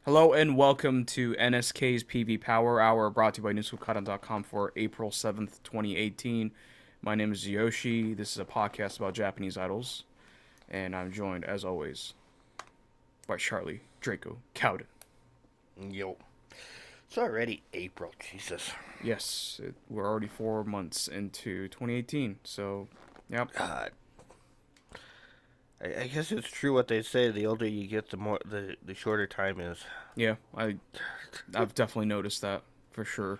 Hello and welcome to NSK's PV Power Hour, brought to you by Schook Kaidan.com for April 7th, 2018. My name is Yoshi. This is a podcast about Japanese idols, and I'm joined, as always, by Charlie Draco Cowden. Yo. It's already April, Jesus. Yes, we're already 4 months into 2018, so, yep. I guess it's true what they say. The older you get, the more the shorter time is. Yeah, I've definitely noticed that, for sure.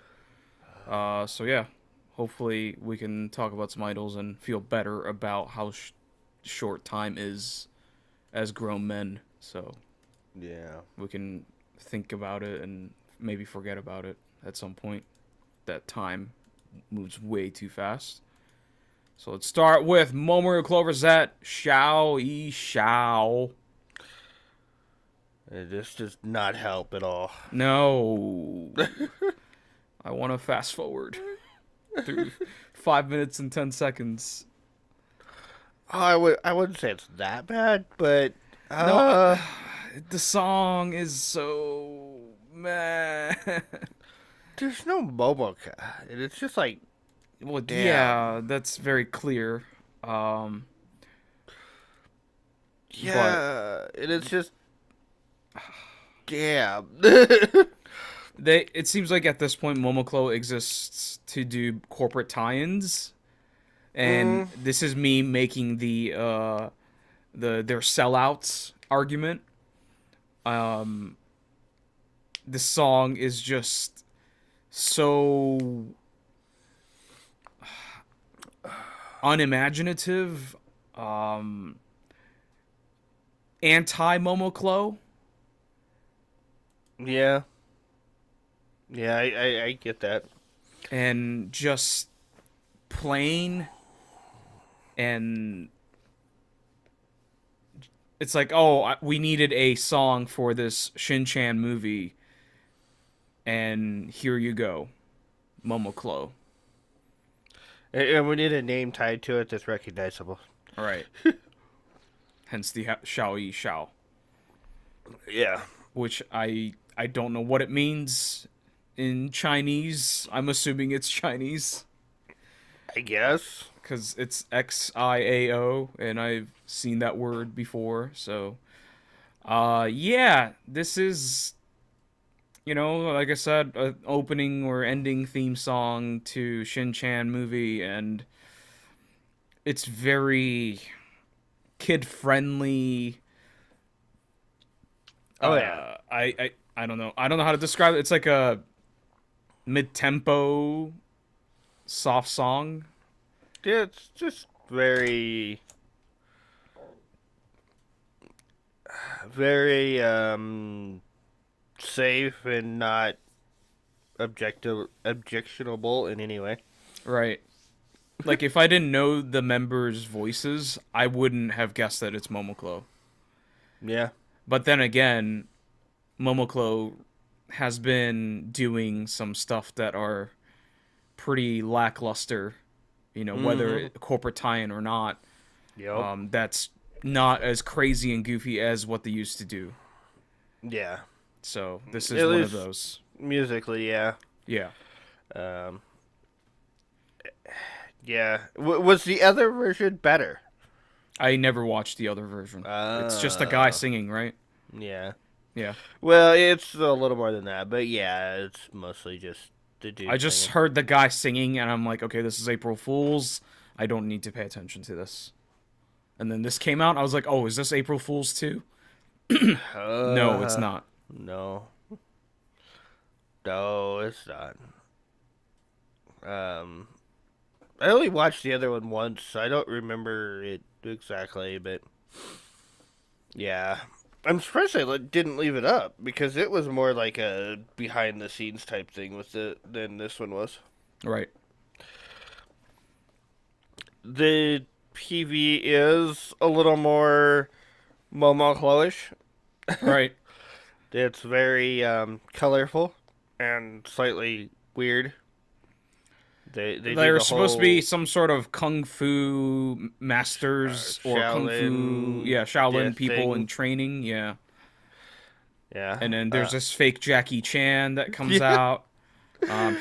So yeah, hopefully we can talk about some idols and feel better about how short time is as grown men. So Yeah. we can think about it and maybe forget about it at some point. That time moves way too fast. So let's start with Momoiro Clover Zet Xiao Yi Xiao. This does not help at all. No. I want to fast forward through 5 minutes and 10 seconds. I wouldn't say it's that bad, but No, the song is so meh. there's no Momoka. It's just like, Well, damn. yeah, that's very clear. Yeah, and it's just, damn. It seems like at this point Momoclo exists to do corporate tie-ins, and this is me making their sellouts argument. The song is just so unimaginative, anti-Momoclo. Yeah. Yeah, I get that. And just plain, and it's like, oh, we needed a song for this Shin-chan movie, and here you go, Momoclo. And we need a name tied to it that's recognizable. All right. Hence the Xiao Yi Xiao, Yeah. which I don't know what it means in Chinese. I'm assuming it's Chinese I guess. because it's XIAO, and I've seen that word before. So, yeah, this is, like I said, an opening or ending theme song to Shin-chan movie, and it's very kid-friendly. Oh, yeah. I don't know. I don't know how to describe it. It's like a mid-tempo soft song. Yeah, it's just very, very safe and not objectionable in any way. Right. Like, if I didn't know the members' voices, I wouldn't have guessed that it's Momoclo. Yeah. But then again, Momoclo has been doing some stuff that are pretty lackluster, whether corporate tie-in or not. Yep. That's not as crazy and goofy as what they used to do. Yeah. So this is At one of least those. musically, yeah. Yeah. Um, yeah. Was the other version better? I never watched the other version. It's just a guy singing, right? Yeah. Yeah. Well, it's a little more than that, but yeah, it's mostly just the dude I just singing. heard the guy singing, and I'm like, okay, this is April Fool's. I don't need to pay attention to this. And then this came out, I was like, oh, is this April Fool's too? No, it's not. No. No, it's not. I only watched the other one once, so I don't remember it exactly, but yeah. I'm surprised they didn't leave it up because it was more like a behind the scenes type thing with it than this one was. Right. The PV is a little more Momo-ish. Right. It's very colorful and slightly weird. They do They're the supposed to be whole some sort of kung fu masters or kung fu, Shaolin Shaolin people thing. in training. Yeah. Yeah. And then there's this fake Jackie Chan that comes Yeah. out.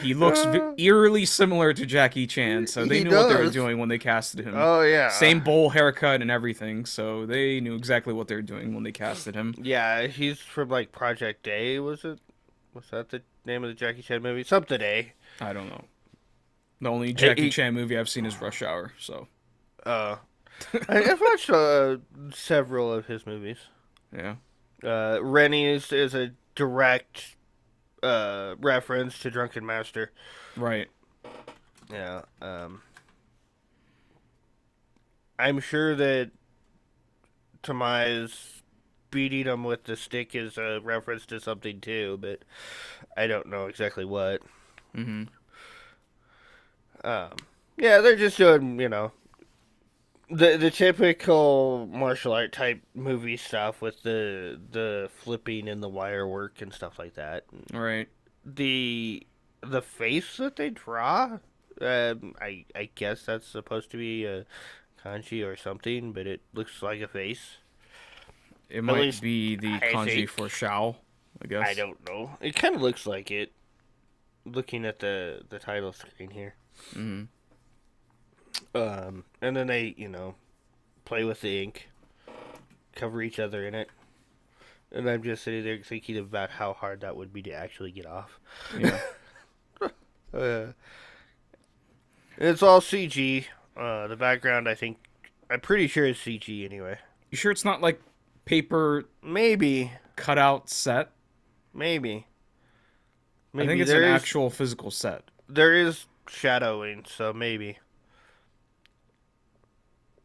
He looks eerily similar to Jackie Chan, so they He knew what they were does. doing when they casted him. Oh yeah. Same bowl haircut and everything, so they knew exactly what they were doing when they casted him. Yeah, he's from like Project A, was it? Was that the name of the Jackie Chan movie? Something A. I don't know. The only He, Jackie he Chan movie I've seen is Rush Hour, so uh I've watched several of his movies. yeah. Rennie is a direct reference to Drunken Master. Right. Yeah. I'm sure that Tamai's beating him with the stick is a reference to something too, but I don't know exactly what. Mm-hmm. Um, yeah, they're just doing, the typical martial art type movie stuff with the flipping and the wire work and stuff like that. Right. The face that they draw, I guess that's supposed to be a kanji or something, but it looks like a face. It At might least be the I kanji think. for Shao, I guess. I don't know. It kind of looks like it, looking at the title screen here. Mm-hmm. And then they, play with the ink, cover each other in it. And I'm just sitting there thinking about how hard that would be to actually get off. Yeah. It's all CG. The background, I'm pretty sure is CG anyway. You sure it's not like paper Maybe. cutout set? Maybe. I think it's an actual physical set. There is shadowing, so maybe.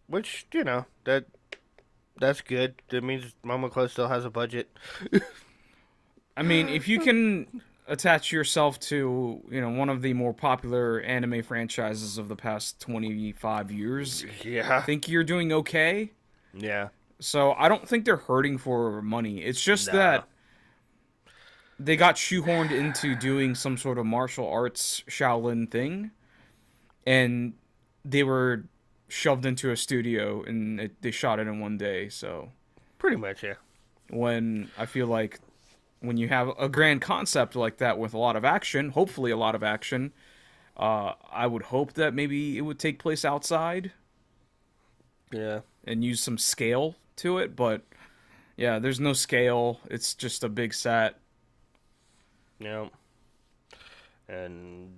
Which, that's good. That means Momoclo still has a budget. I mean, if you can attach yourself to, one of the more popular anime franchises of the past 25 years, Yeah. I think you're doing okay. Yeah. So I don't think they're hurting for money. It's just Nah. that they got shoehorned into doing some sort of martial arts Shaolin thing, and they were shoved into a studio and they shot it in one day. So Pretty much, yeah. when I feel like when you have a grand concept like that with a lot of action, hopefully a lot of action, I would hope that maybe it would take place outside Yeah. and use some scale to it. But yeah, there's no scale. It's just a big set. Yeah. And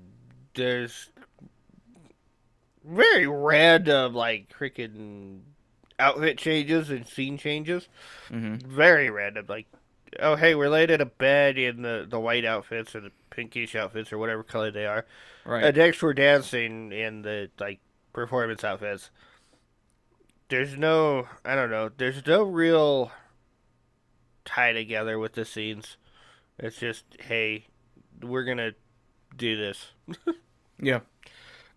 there's very random, like, freaking outfit changes and scene changes. Mm-hmm. Very random. Like, oh, hey, we're laid in a bed in the white outfits or the pinkish outfits or whatever color they are. Right. And next we're dancing in the, like, performance outfits. There's no, I don't know, there's no real tie together with the scenes. It's just, hey, we're gonna do this. Yeah.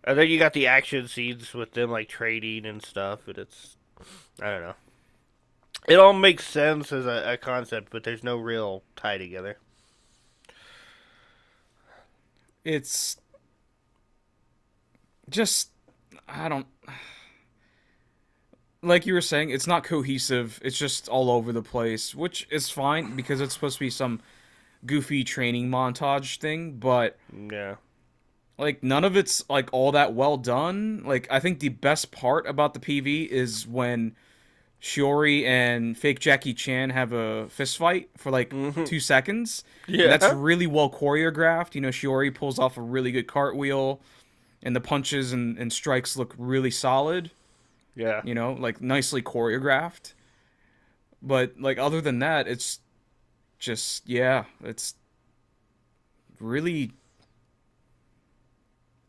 And then you got the action scenes with them, like, trading and stuff, and it's, I don't know. It all makes sense as a concept, but there's no real tie together. It's just, I don't, like you were saying, it's not cohesive. It's just all over the place, which is fine because it's supposed to be some goofy training montage thing, but Yeah. like none of it's like all that well done. Like I think the best part about the PV is when Shiori and fake Jackie Chan have a fist fight for like 2 seconds. Yeah. And that's really well choreographed. Shiori pulls off a really good cartwheel and the punches and strikes look really solid. Yeah. Like nicely choreographed. But like other than that, it's just it's really,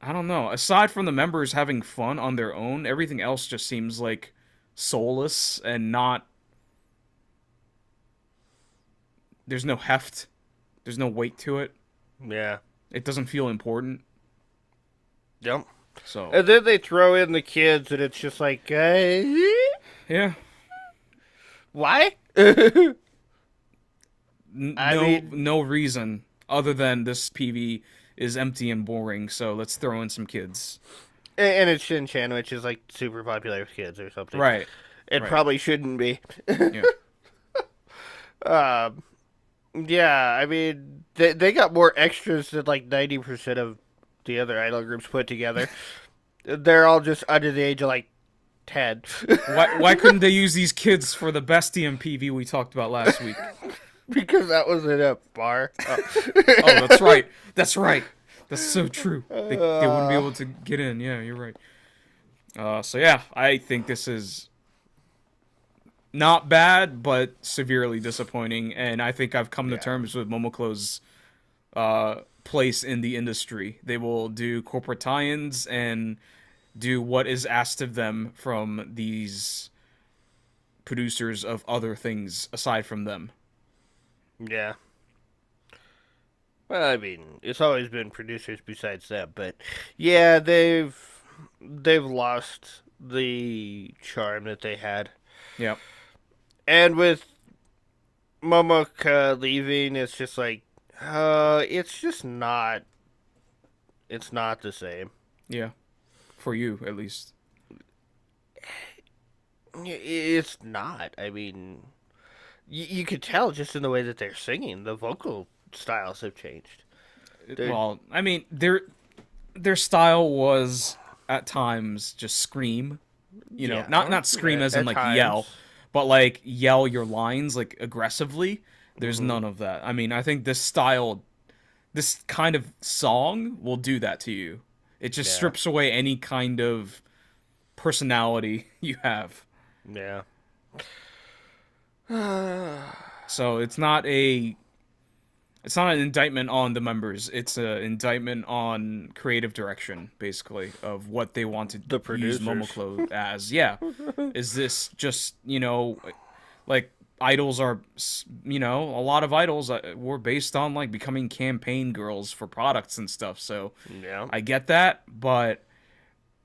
I don't know. Aside from the members having fun on their own, everything else just seems like soulless and not. There's no heft. There's no weight to it. Yeah. It doesn't feel important. Yep. So And then they throw in the kids, and it's just like, yeah. why? No reason other than this PV is empty and boring. So let's throw in some kids. And it's Shin-Chan, which is, like, super popular with kids or something. Right. It right. probably shouldn't be. Yeah. Yeah, I mean, they got more extras than like 90% of the other idol groups put together. They're all just under the age of like 10. Why couldn't they use these kids for the Bestium PV we talked about last week? Because that was in a bar. Oh. Oh, that's right. That's right. That's so true. They wouldn't be Uh, able to get in. Yeah, you're right. So yeah, I think this is not bad, but severely disappointing, and I think I've come to yeah. terms with Momoclo's place in the industry. They will do corporate tie-ins and do what is asked of them from these producers of other things aside from them. Yeah. Well, I mean, it's always been producers besides them, but yeah, they've lost the charm that they had. Yep. And with Momoka leaving, it's just like, it's just not. It's not the same. Yeah. For you, at least. It's not. I mean, you could tell just in the way that they're singing. The vocal styles have changed. They're, Well, I mean, their style was at times just scream. You know, yeah, not scream as in at like yell, times. but like yell your lines like aggressively. There's Hmm. none of that. I mean, I think this style, this kind of song will do that to you. It just Yeah, strips away any kind of personality you have. yeah. So it's not an indictment on the members. It's an indictment on creative direction, basically, of what they want to The use producers. Momoclo as. Yeah, is this just like idols are a lot of idols were based on like becoming campaign girls for products and stuff. So Yeah, I get that, but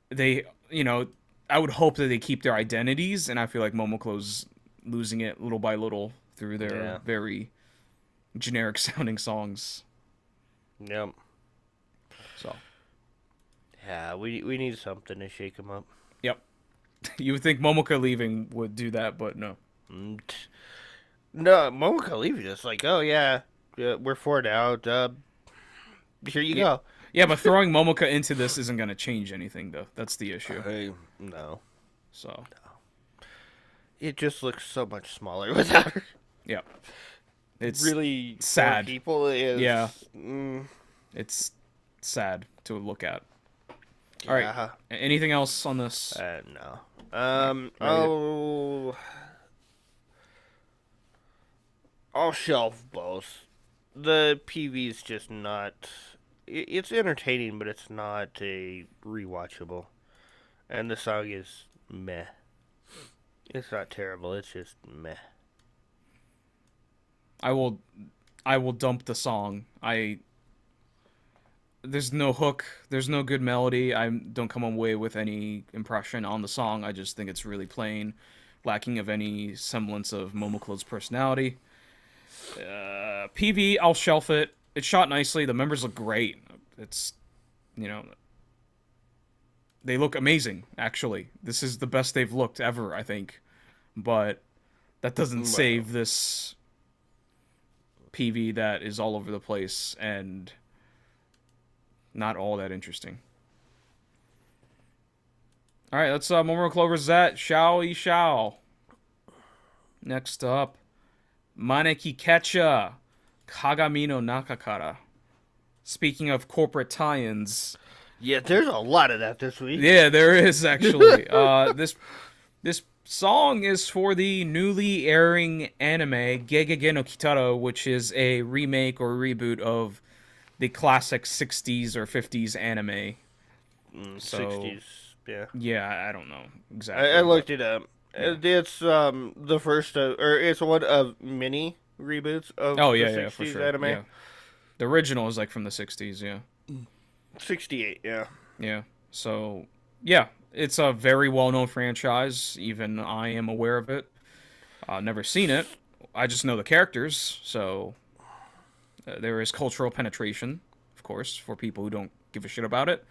they I would hope that they keep their identities, and I feel like Momoclo's losing it little by little through their yeah, very generic sounding songs. yeah. So, Yeah, we need something to shake them up. yep. You would think Momoka leaving would do that, but no. Mm, No, Momoka leaving us like, oh yeah, we're four now. Here you Yeah, go. yeah, but throwing Momoka into this isn't going to change anything, though. That's the issue. No, So, it just looks so much smaller without her. yeah, it's Really, four sad. people is. Yeah, Mm, it's sad to look at. All right, yeah. anything else on this? No. All right, rate it. I'll shelve both. The PV's just not. It's entertaining, but it's not a rewatchable. And the song is meh. It's not terrible. It's just meh. I will, I will dump the song. There's no hook. There's no good melody. I don't come away with any impression on the song. I just think it's really plain, lacking of any semblance of Momoclo's personality. PV, I'll shelf it. It's shot nicely. The members look great. It's, you know, they look amazing, actually. This is the best they've looked ever, I think. But that doesn't Well, save this PV that is all over the place and not all that interesting. All right, let's Momoiro Clover's that. Shao Yi Shao. Next up, Maneki Kecak, Kagami no Nakakara. Speaking of corporate tie-ins, yeah, there's a lot of that this week. yeah, there is actually. This song is for the newly airing anime Gegege no Kitaro, which is a remake or reboot of the classic 60s or 50s anime. So, 60s. Yeah. yeah, I don't know I exactly, but looked it up. yeah. It's the first or it's one of many reboots of Oh, the yeah, yeah, for 60s sure. anime. Yeah. The original is like from the 60s, yeah. 68, yeah. Yeah. So, yeah, it's a very well-known franchise. Even I am aware of it. Never seen it. I just know the characters, so there is cultural penetration, of course, for people who don't give a shit about it.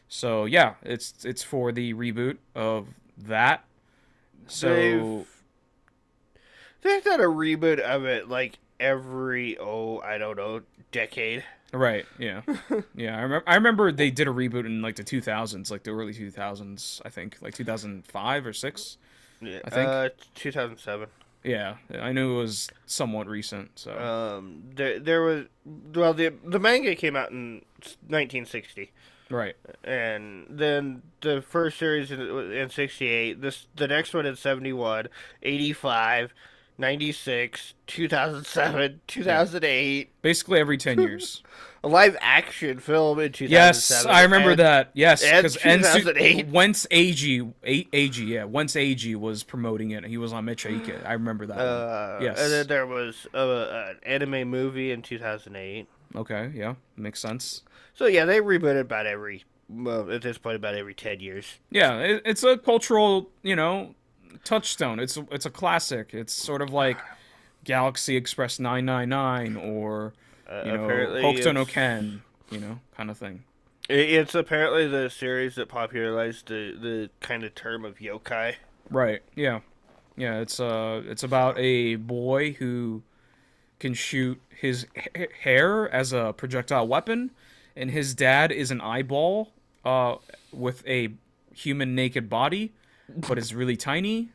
So, yeah, it's for the reboot of that. They've So, they've done a reboot of it like every, I don't know, decade. Right. Yeah. Yeah. I remember they did a reboot in like the 2000s, like the early 2000s. I think like 2005 or six. Yeah, I think. 2007. Yeah. I knew it was somewhat recent. So. There was, well, the manga came out in 1960. Right. And then the first series in 68, the next one in 71, 85, 96, 2007, Yeah. 2008. Basically every 10 years. A live action film in Yes, 2007 I remember that. Yes, and because 2008. once Ag was promoting it, he was on Mitchake. I remember that one. And then Yes. there was an anime movie in 2008. Okay. Yeah, makes sense. So yeah, they rebooted about at this point, about every 10 years. Yeah, it's a cultural, touchstone. It's a classic. It's sort of like Galaxy Express 999 or Apparently, Hokuto no Ken, kind of thing. it's apparently the series that popularized the kind of term of yokai. Right. Yeah. Yeah. It's about a boy who can shoot his hair as a projectile weapon, and his dad is an eyeball, with a human naked body, but is really tiny.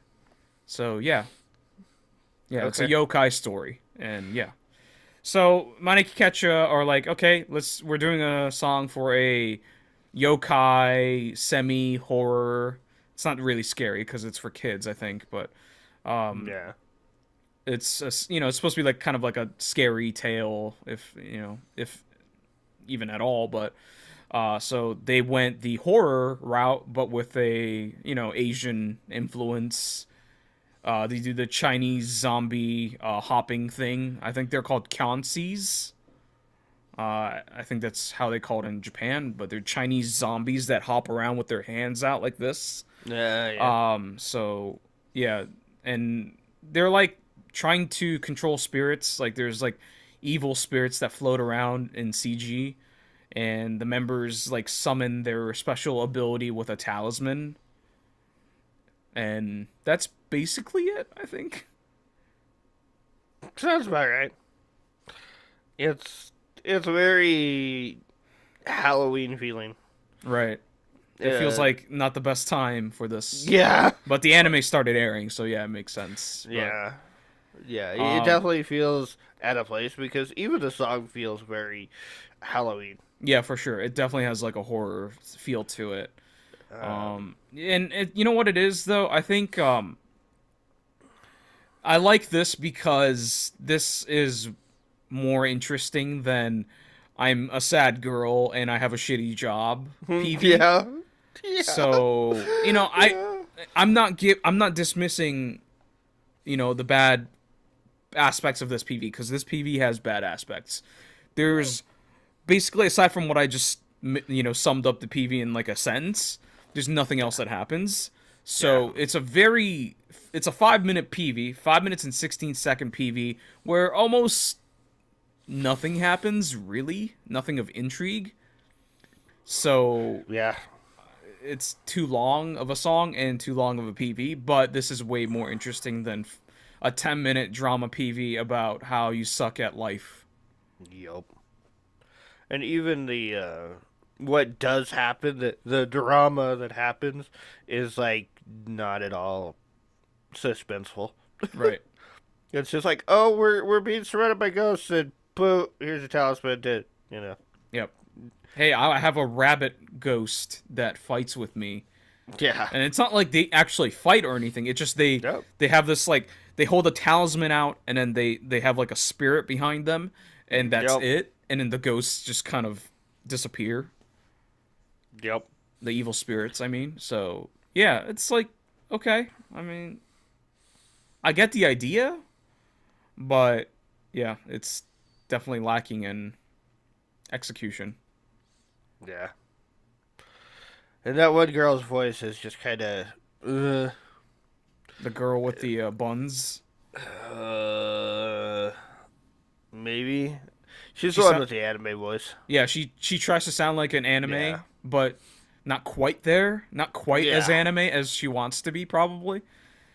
So yeah, yeah, it's a Okay. yokai story, and yeah. So Maneki Kecak are like, okay, we're doing a song for a yokai semi horror. It's not really scary because it's for kids, I think, but Yeah. it's supposed to be like kind of like a scary tale, if even at all. But so they went the horror route, but with a Asian influence. They do the Chinese zombie hopping thing. I think they're called Kyansees. I think that's how they call it in Japan, but they're Chinese zombies that hop around with their hands out like this. Yeah. So yeah, and they're like trying to control spirits. Like there's like evil spirits that float around in CG, and the members like summon their special ability with a talisman, and that's basically it, I think. Sounds about right. It's very Halloween feeling. Right. It feels like not the best time for this, Yeah. but the anime started airing, so yeah, it makes sense. Yeah. Yeah. But, It definitely feels out of place because even the song feels very Halloween. yeah, for sure, it definitely has like a horror feel to it. Um, And you know what it is though? I think I like this because this is more interesting than I'm a sad girl and I have a shitty job PV. yeah. Yeah. So, Yeah. I'm not dismissing, the bad aspects of this PV because this PV has bad aspects. There's basically, aside from what I just summed up the PV in like a sentence, there's nothing else that happens. So Yeah. it's a 5-minute PV, 5 minutes and 16-second PV where almost nothing happens, really, nothing of intrigue. So Yeah. it's too long of a song and too long of a PV, but this is way more interesting than a 10-minute drama PV about how you suck at life. Yup. And even the what does happen, the drama that happens is like not at all suspenseful. Right. It's just like, oh, we're being surrounded by ghosts, and boo, here's a talisman to. Yep. Hey, I have a rabbit ghost that fights with me. Yeah. And it's not like they actually fight or anything. It's just Yep. they have this like they hold a talisman out and then they have like a spirit behind them and that's Yep. it. And then the ghosts just kind of disappear. Yep. The evil spirits, I mean. So yeah, it's like okay. I mean, I get the idea, but yeah, it's definitely lacking in execution. Yeah. And that one girl's voice is just kind of, The girl with the buns. uh, maybe. She's She the one sa- with the anime voice. Yeah, she tries to sound like an anime, Yeah. but not quite there. Not quite as Yeah. anime as she wants to be, probably.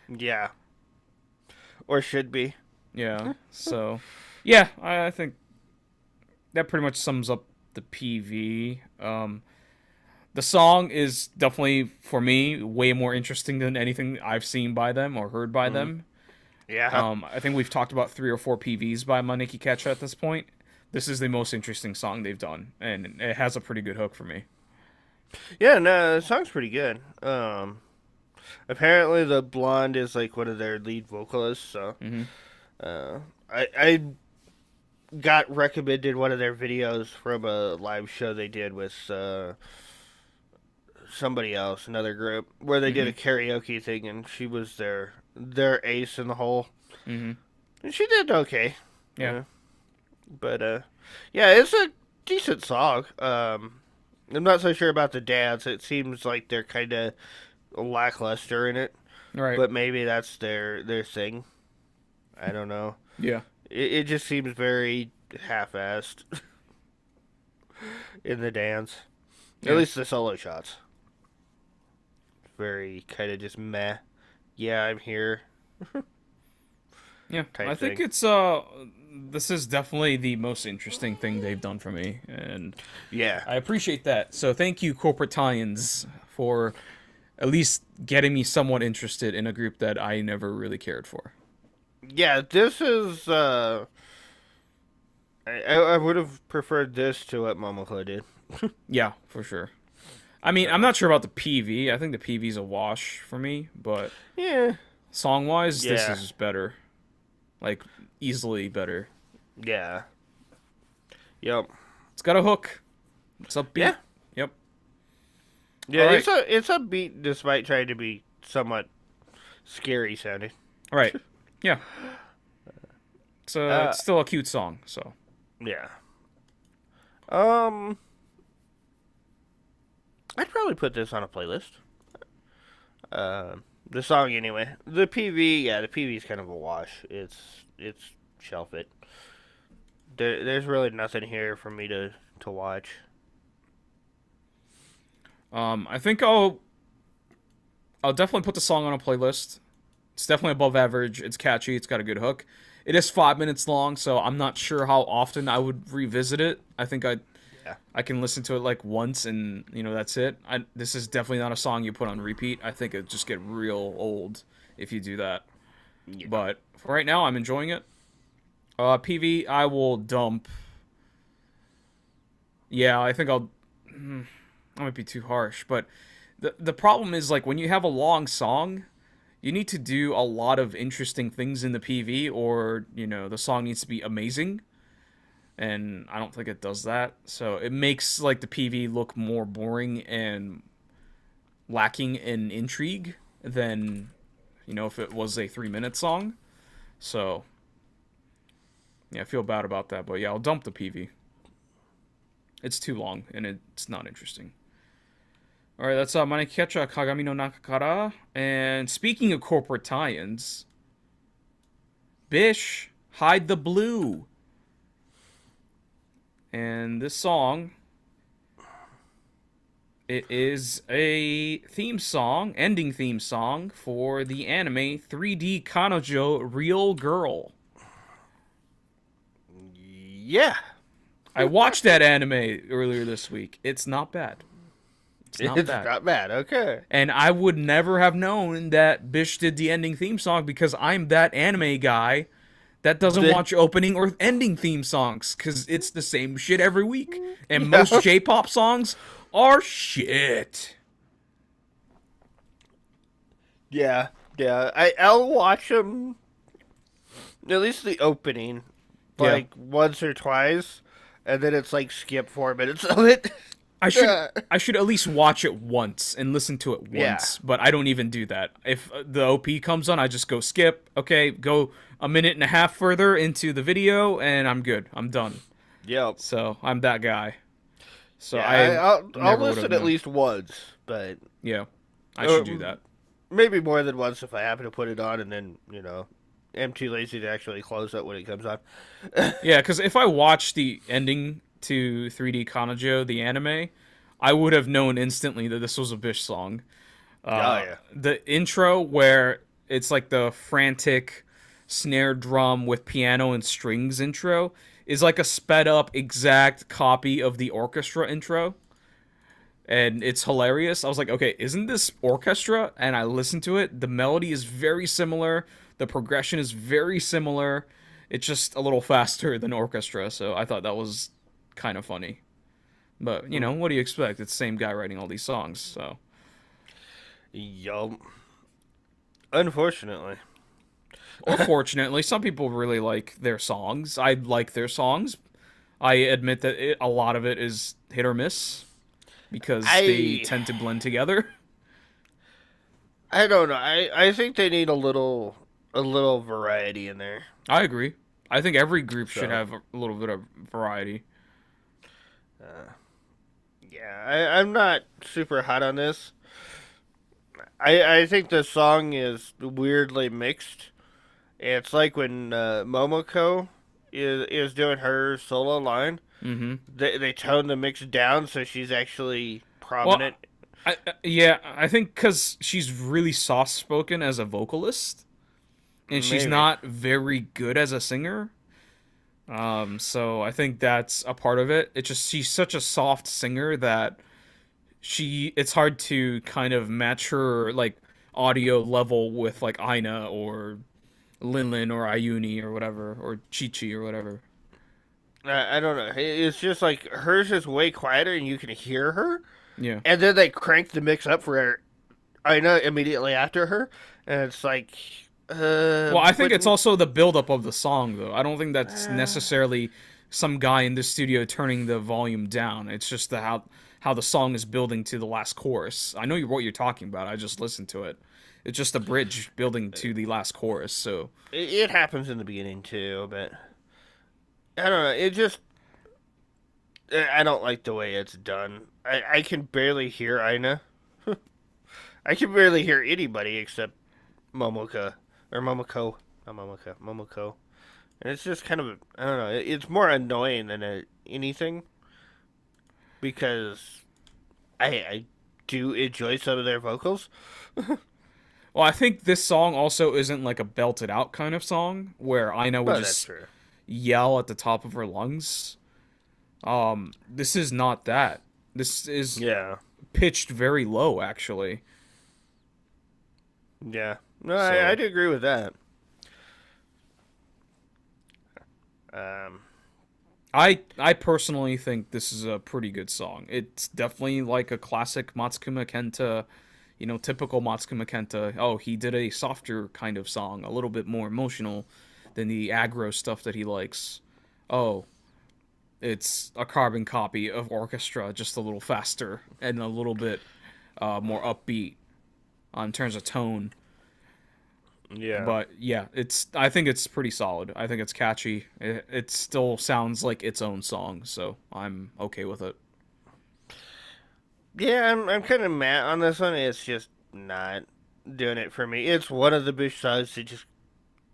Yeah. Or should be. Yeah. So, Yeah, I think that pretty much sums up the PV. The song is definitely, for me, way more interesting than anything I've seen by them or heard by Mm. them. Yeah. I think we've talked about 3 or 4 PVs by Maneki Kecak at this point. This is the most interesting song they've done, and it has a pretty good hook for me. Yeah, no, the song's pretty good. Apparently the blonde is like one of their lead vocalists, so Hmm. uh, I got recommended one of their videos from a live show they did with somebody else, another group, where they did Hmm. a karaoke thing, and she was their ace in the hole, Hmm. and she did okay. Yeah. But yeah, it's a decent song. I'm not so sure about the dance. It seems like they're kind of lackluster in it, Right. but maybe that's their thing. I don't know. Yeah. It just seems very half-assed in the dance. At Yeah. least the solo shots. Very kind of just meh. Yeah, I'm here Yeah. I type think thing. it's this is definitely the most interesting thing they've done for me, and Yeah. I appreciate that. So thank you, Corporatalians, for at least getting me somewhat interested in a group that I never really cared for. Yeah, this is I would have preferred this to what Momoko did. Yeah, for sure. I mean, I'm not sure about the PV. I think the PV's a wash for me, but Yeah. song wise, this Yeah. is better. Like, easily better. Yeah. Yep. It's got a hook. It's upbeat. Yeah. Yep. Yeah, All right. it's a beat despite trying to be somewhat scary sounding. All right. Yeah. Uh It's still a cute song. So yeah. Um I'd probably put this on a playlist. The song anyway. The PV, yeah, the PV is kind of a wash. It's shelf it. There's really nothing here for me to watch. I think I'll definitely put the song on a playlist. It's definitely above average. It's catchy. It's got a good hook. It is 5 minutes long, so I'm not sure how often I would revisit it. I think Yeah. I can listen to it like once, and that's it. This is definitely not a song you put on repeat. I think it just get real old if you do that. Yeah. But for right now, I'm enjoying it. PV, I will dump. Yeah, I think I'll. That might be too harsh, but the problem is like when you have a long song, you need to do a lot of interesting things in the PV, or the song needs to be amazing, and I don't think it does that. So it makes like the PV look more boring and lacking in intrigue than if it was a 3 minute song. So yeah, I feel bad about that, but yeah, I'll dump the PV. It's too long and it's not interesting. All right, that's Maneki Kecak Kagami no Nakakara. And speaking of corporate tie-ins, BiSH Hide the Blue. And this song, it is a theme song, ending theme song for the anime 3D Kanojo Real Girl. Yeah. I watched that anime earlier this week. It's not bad. It's not It's bad. not bad. Okay. And I would never have known that BiSH did the ending theme song because I'm that anime guy that doesn't The- watch opening or ending theme songs because it's the same shit every week. And Yeah. most J-pop songs are shit. Yeah. Yeah. I'll watch them. At least the opening, Yeah. like once or twice, and then it's like skip 4 minutes of it. I should at least watch it once and listen to it Yeah. once, but I don't even do that. If the OP comes on, I just go skip. Okay, go a minute and a half further into the video, and I'm good. I'm done. Yep. So I'm that guy. So Yeah, I'll never would've listen at known. least once, but Yeah, I should do Um, that. maybe more than once if I happen to put it on, and then am too lazy to actually close it when it comes on. Yeah, because if I watched the ending to 3D Kanojo, the anime, I would have known instantly that this was a BiSH song. Oh yeah. The intro where it's like the frantic snare drum with piano and strings intro is like a sped up exact copy of the orchestra intro. And it's hilarious. I was like, okay, isn't this orchestra? And I listened to it. The melody is very similar. The progression is very similar. It's just a little faster than orchestra. So I thought that was kind of funny. But, Hmm. what do you expect? It's the same guy writing all these songs. So, Yup. Unfortunately. or fortunately, some people really like their songs. I like their songs. I admit that a lot of it is hit or miss because they I tend to blend together. I don't know. I think they need a little variety in there. I agree. I think every group should So have a little bit of variety. uh, yeah, I'm not super hot on this. I think the song is weirdly mixed. It's like when Momoko is doing her solo line. Mm-hmm. They tone the mix down so she's actually Well, prominent. yeah, I think because she's really soft spoken as a vocalist, and she's Maybe. not very good as a singer. So I think that's a part of it. It's just she's such a soft singer that it's hard to kind of match her like audio level with like Aina or Linlin or Ayuni or whatever or Chi Chi or whatever. I don't know. It's just like hers is way quieter and you can hear her. Yeah. And then they crank the mix up for her. I know immediately after her. And it's like, Well, I think but it's also the buildup of the song, though. I don't think that's uh, necessarily some guy in the studio turning the volume down. It's just how the song is building to the last chorus. I know what you're talking about. I just listened to it. It's just a bridge building to the last chorus. So it happens in the beginning too. But I don't know. It just I don't like the way it's done. I can barely hear Aina. I can barely hear anybody except Momoka or Momoko, not Momoka, Momoko. And it's just kind of I don't know. It's more annoying than anything because I do enjoy some of their vocals. well, I think this song also isn't like a belted out kind of song where Aina would But that's just true. yell at the top of her lungs. This is not that. This is Yeah, pitched very low, actually. yeah. No, I So do agree with that. Um, I personally think this is a pretty good song. It's definitely like a classic Matsukuma Kenta, typical Matsukuma Kenta. Oh, he did a softer kind of song, a little bit more emotional than the aggro stuff that he likes. Oh, it's a carbon copy of Orchestra, just a little faster and a little bit more upbeat in terms of tone. yeah. But yeah, I think it's pretty solid. I think it's catchy. It still sounds like its own song, so I'm okay with it. Yeah, I'm kind of mad on this one. It's just not doing it for me. It's one of the BiSH songs that just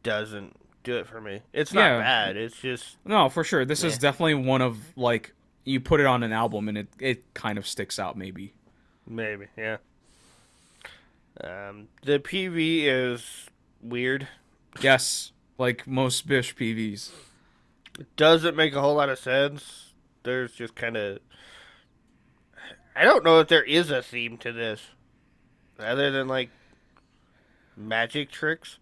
doesn't do it for me. It's not Yeah, bad. It's just no, for sure. This is meh. definitely one of like you put it on an album and it kind of sticks out maybe. Maybe, yeah. The PV is weird. Yes, like most Bish PVs. It doesn't make a whole lot of sense. There's just kind of I don't know if there is a theme to this other than like magic tricks.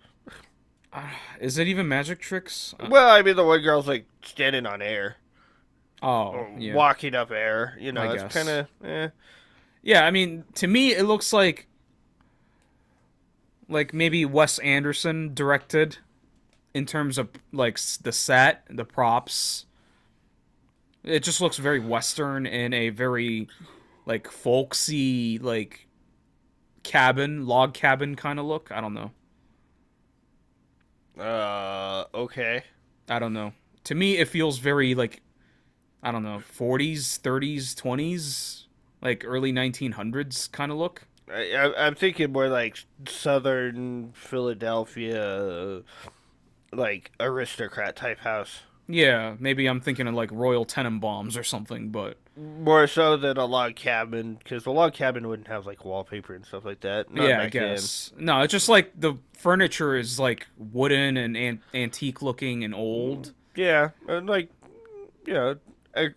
Is it even magic tricks? Well, I mean the one girl's like standing on air Oh, or yeah, walking up air. I It's kind guess. of Yeah, I mean, to me it looks like maybe Wes Anderson directed in terms of like the set, the props. It just looks very western and a very like folksy like log cabin kind of look. I don't know. okay. I don't know. To me it feels very like I don't know, 40s, 30s, 20s, like early 1900s kind of look. I'm thinking more like Southern Philadelphia, like aristocrat type house. Yeah, maybe I'm thinking of like Royal Tenenbaums or something, but More so than a log cabin, because the log cabin wouldn't have like wallpaper and stuff like that. Not yeah, I back then. guess. No, it's just like the furniture is like wooden and antique looking and old. Yeah, like you know,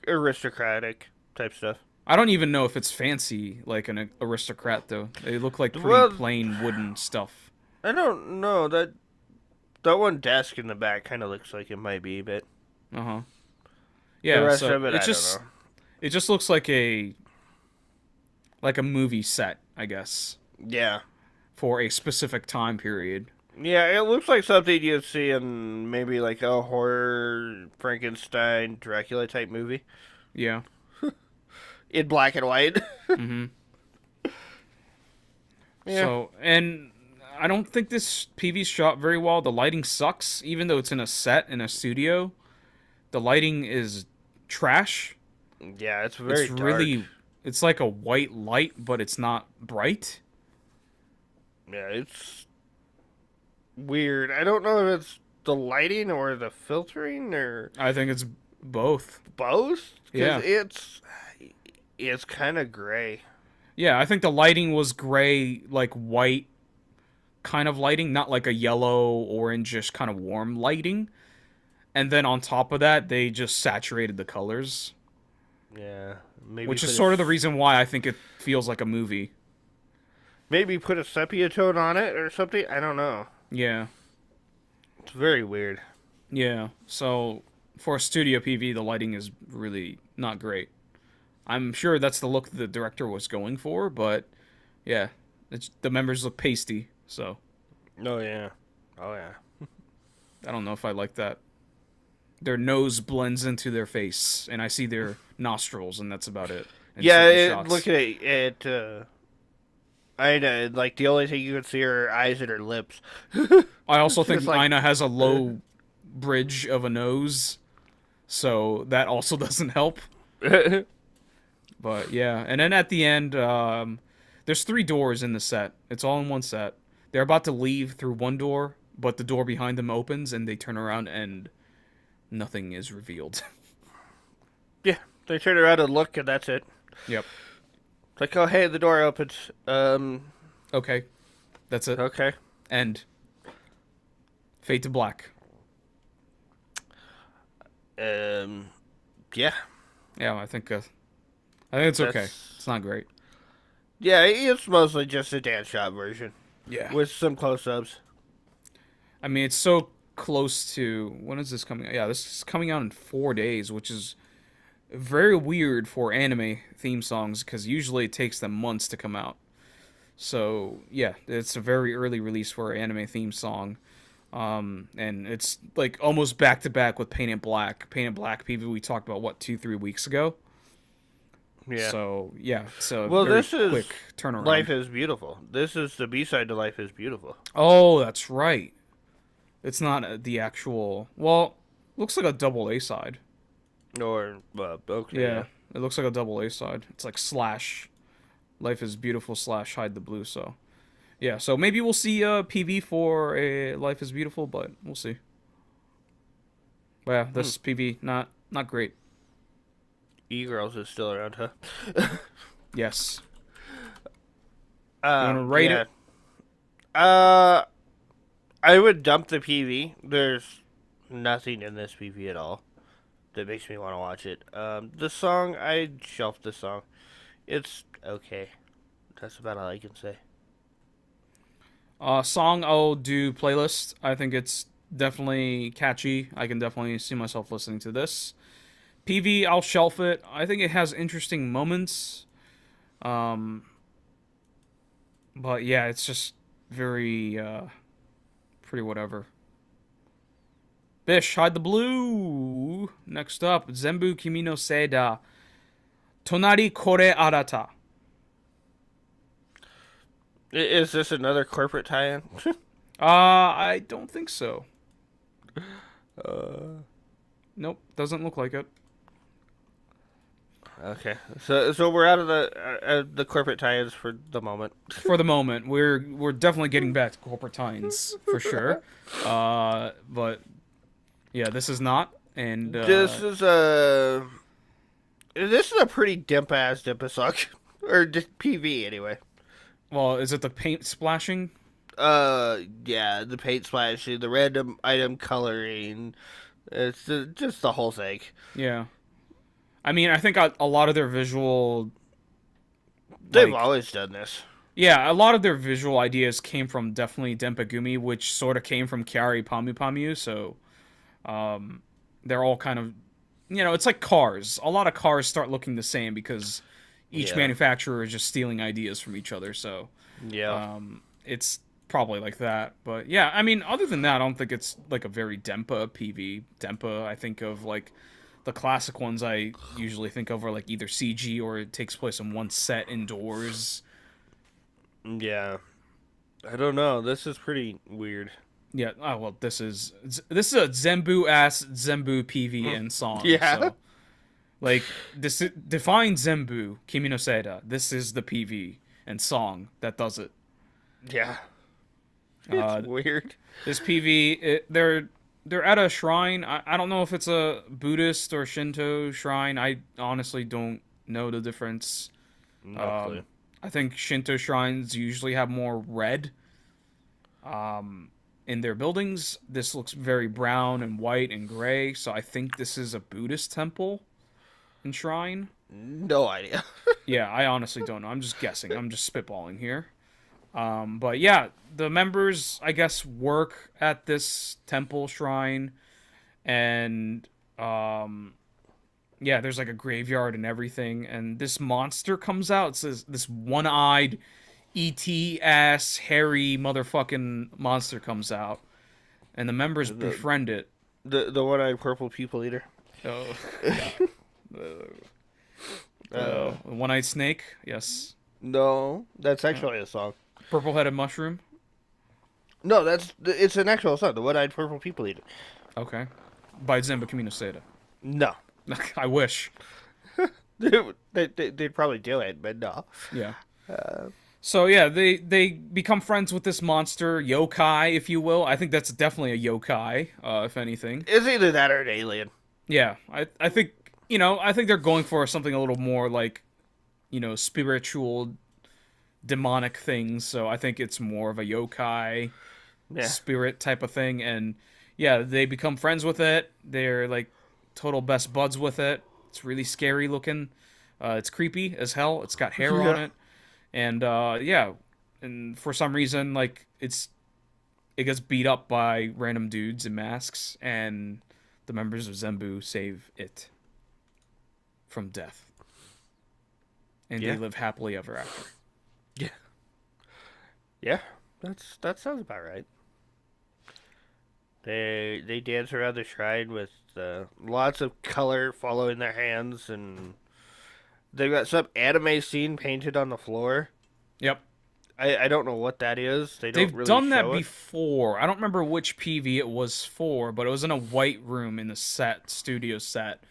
aristocratic type stuff. I don't even know if it's fancy like an aristocrat though. They look like pretty Well, plain wooden stuff. I don't know that one desk in the back kind of looks like it might be, but Uh-huh. the Yeah, rest so of it, I don't know. it just looks like a movie set, I guess, Yeah, for a specific time period. yeah, it looks like something you'd see in maybe like a horror Frankenstein Dracula type movie Yeah. in black and white. Mhm. Yeah, So, and I don't think this PV's shot very well. The lighting sucks, even though it's in a set in a studio. The lighting is trash. yeah, it's It's very dark. really, it's like a white light, but it's not bright. Yeah, it's weird. I don't know if it's the lighting or the filtering or I think it's both. both Yeah. because it's kind of gray. Yeah, I think the lighting was gray, like white kind of lighting, not like a yellow, orange, just kind of warm lighting. And then on top of that, they just saturated the colors, Yeah, maybe which is put sort of the reason why I think it feels like a movie. maybe put a sepia tone on it or something. I don't know. Yeah. It's very weird. Yeah. So for a studio PV, the lighting is really not great. I'm sure that's the look the director was going for, but yeah, the members look pasty, so Oh yeah, oh yeah. I don't know if I like that. Their nose blends into their face, and I see their nostrils, and that's about it. In Yeah, certain shots. look at it. I know, like the only thing you can see are her eyes and her lips. I also think Just like, Aina has a low bridge of a nose, so that also doesn't help. But yeah, and then at the end, there's 3 doors in the set. It's all in one set. They're about to leave through one door, but the door behind them opens, and they turn around, and nothing is revealed. yeah, they turn around and look, and that's it. Yep. It's like, oh hey, the door opens. Okay, that's it. Okay. End. Fade to black. Yeah. Yeah, I think it's okay. That's It's not great. yeah. It's mostly just a dance shot version Yeah. with some close-ups. I mean, it's so close to when is this coming out? Yeah, this is coming out in 4 days, which is very weird for anime theme songs because usually it takes them months to come out. So yeah, it's a very early release for an anime theme song, and it's like almost back to back with Painted Black. Painted Black PV we talked about what 2-3 weeks ago. Yeah. So yeah, so Well, very this is quick turnaround. Life is Beautiful. This is the B-side to Life is Beautiful. Oh, that's right. It's not the actual. Well, looks like a double A side. Or, okay. Yeah, it looks like a double A side. It's like slash Life is Beautiful slash Hide the Blue. So, yeah. So maybe we'll see PV for a Life is Beautiful, but we'll see. But yeah, this PV not great. E-Girls is still around, huh? Yes. You want to rate yeah. it? I would dump the PV. There's nothing in this PV at all that makes me want to watch it. The song, I'd shelf the song. It's okay. That's about all I can say. Song I'll do playlist. I think it's definitely catchy. I can definitely see myself listening to this. PV, I'll shelf it. I think it has interesting moments. But yeah, it's just very pretty whatever. BiSH, Hide the Blue. Next up, Zenbu Kimi no Seida. Tonari Kore Arata. Is this another corporate tie-in? I don't think so. Nope, doesn't look like it. Okay, so we're out of the corporate tie-ins for the moment. For the moment, we're definitely getting back to corporate tie-ins for sure. But yeah, this is not, And this is a pretty dimp-ass song. Or just PV, anyway. well, is it the paint splashing? Yeah, the paint splashing, the random item coloring. It's just the whole thing. Yeah. I mean, I think a lot of their visual, They've like, always done this. yeah, a lot of their visual ideas came from definitely Dempagumi, which sort of came from Kyari Pamu Pamu. So, they're all kind of, it's like cars. A lot of cars start looking the same because each Yeah. manufacturer is just stealing ideas from each other. So, Yeah. it's probably like that. But yeah, I mean, other than that, I don't think it's like a very Dempa PV. Dempa, I think of like the classic ones I usually think of are like either CG or it takes place in one set indoors. Yeah. I don't know. This is pretty weird. Yeah. Oh well, this is a Zenbu ass Zenbu PV and song. Yeah. So like this define Zenbu Kimi no Seida. This is the PV and song that does it. Yeah. Uh, It's weird. this PV, they're at a shrine. I don't know if it's a Buddhist or Shinto shrine. I honestly don't know the difference. No clue. I think Shinto shrines usually have more red in their buildings. This looks very brown and white and gray, so I think this is a Buddhist temple and shrine. No idea. Yeah, I honestly don't know. I'm just guessing. I'm just spitballing here. But yeah, the members, I guess, work at this temple shrine, and yeah, there's like a graveyard and everything, and this monster comes out. It says this one-eyed ET ass hairy motherfucking monster comes out, and the members befriend it. The one-eyed purple people eater. Oh, one-eyed snake. Yes, No, that's actually a song. purple-headed mushroom. No, it's an actual song. The one-eyed purple people eater. Okay, by Zenbu Kimi no Seida. No. I wish. They'd probably do it, but no. Yeah. So yeah, they become friends with this monster, yokai, if you will. I think that's definitely a yokai, if anything. It's either that or an alien. Yeah, I think I think they're going for something a little more like, spiritual, demonic things. So I think it's more of a yokai spirit type of thing, and yeah, they become friends with it. They're like total best buds with it. It's really scary looking. It's creepy as hell. It's got hair on it. And yeah, and for some reason, like it gets beat up by random dudes in masks, and the members of Zenbu save it from death, and they live happily ever after. Yeah. Yeah, that sounds about right. They dance around the shrine with lots of color following their hands, and they've got some anime scene painted on the floor. Yep. I don't know what that is. They've really done that show it. before. I don't remember which PV it was for, but it was in a white room in the studio set.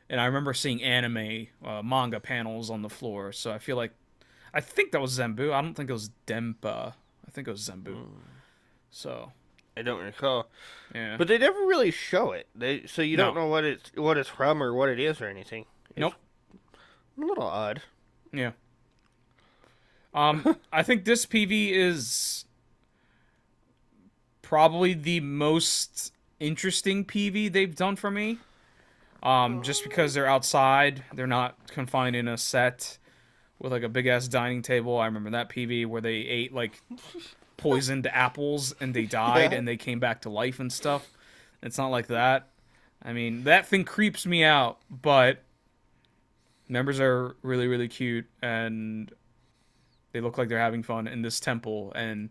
And I remember seeing anime, manga panels on the floor. So I think that was Zenbu. I don't think it was Dempa. I think it was Zenbu. So I don't recall. yeah. But they never really show it. So you don't know what it's from or what it is or anything. Nope. A little odd. Yeah. I think this PV is probably the most interesting PV they've done for me. Just because they're outside, they're not confined in a set with like a big ass dining table. I remember that PV where they ate like poisoned apples and they died and they came back to life and stuff. It's not like that. I mean, that thing creeps me out, but members are really, really cute, and they look like they're having fun in this temple, and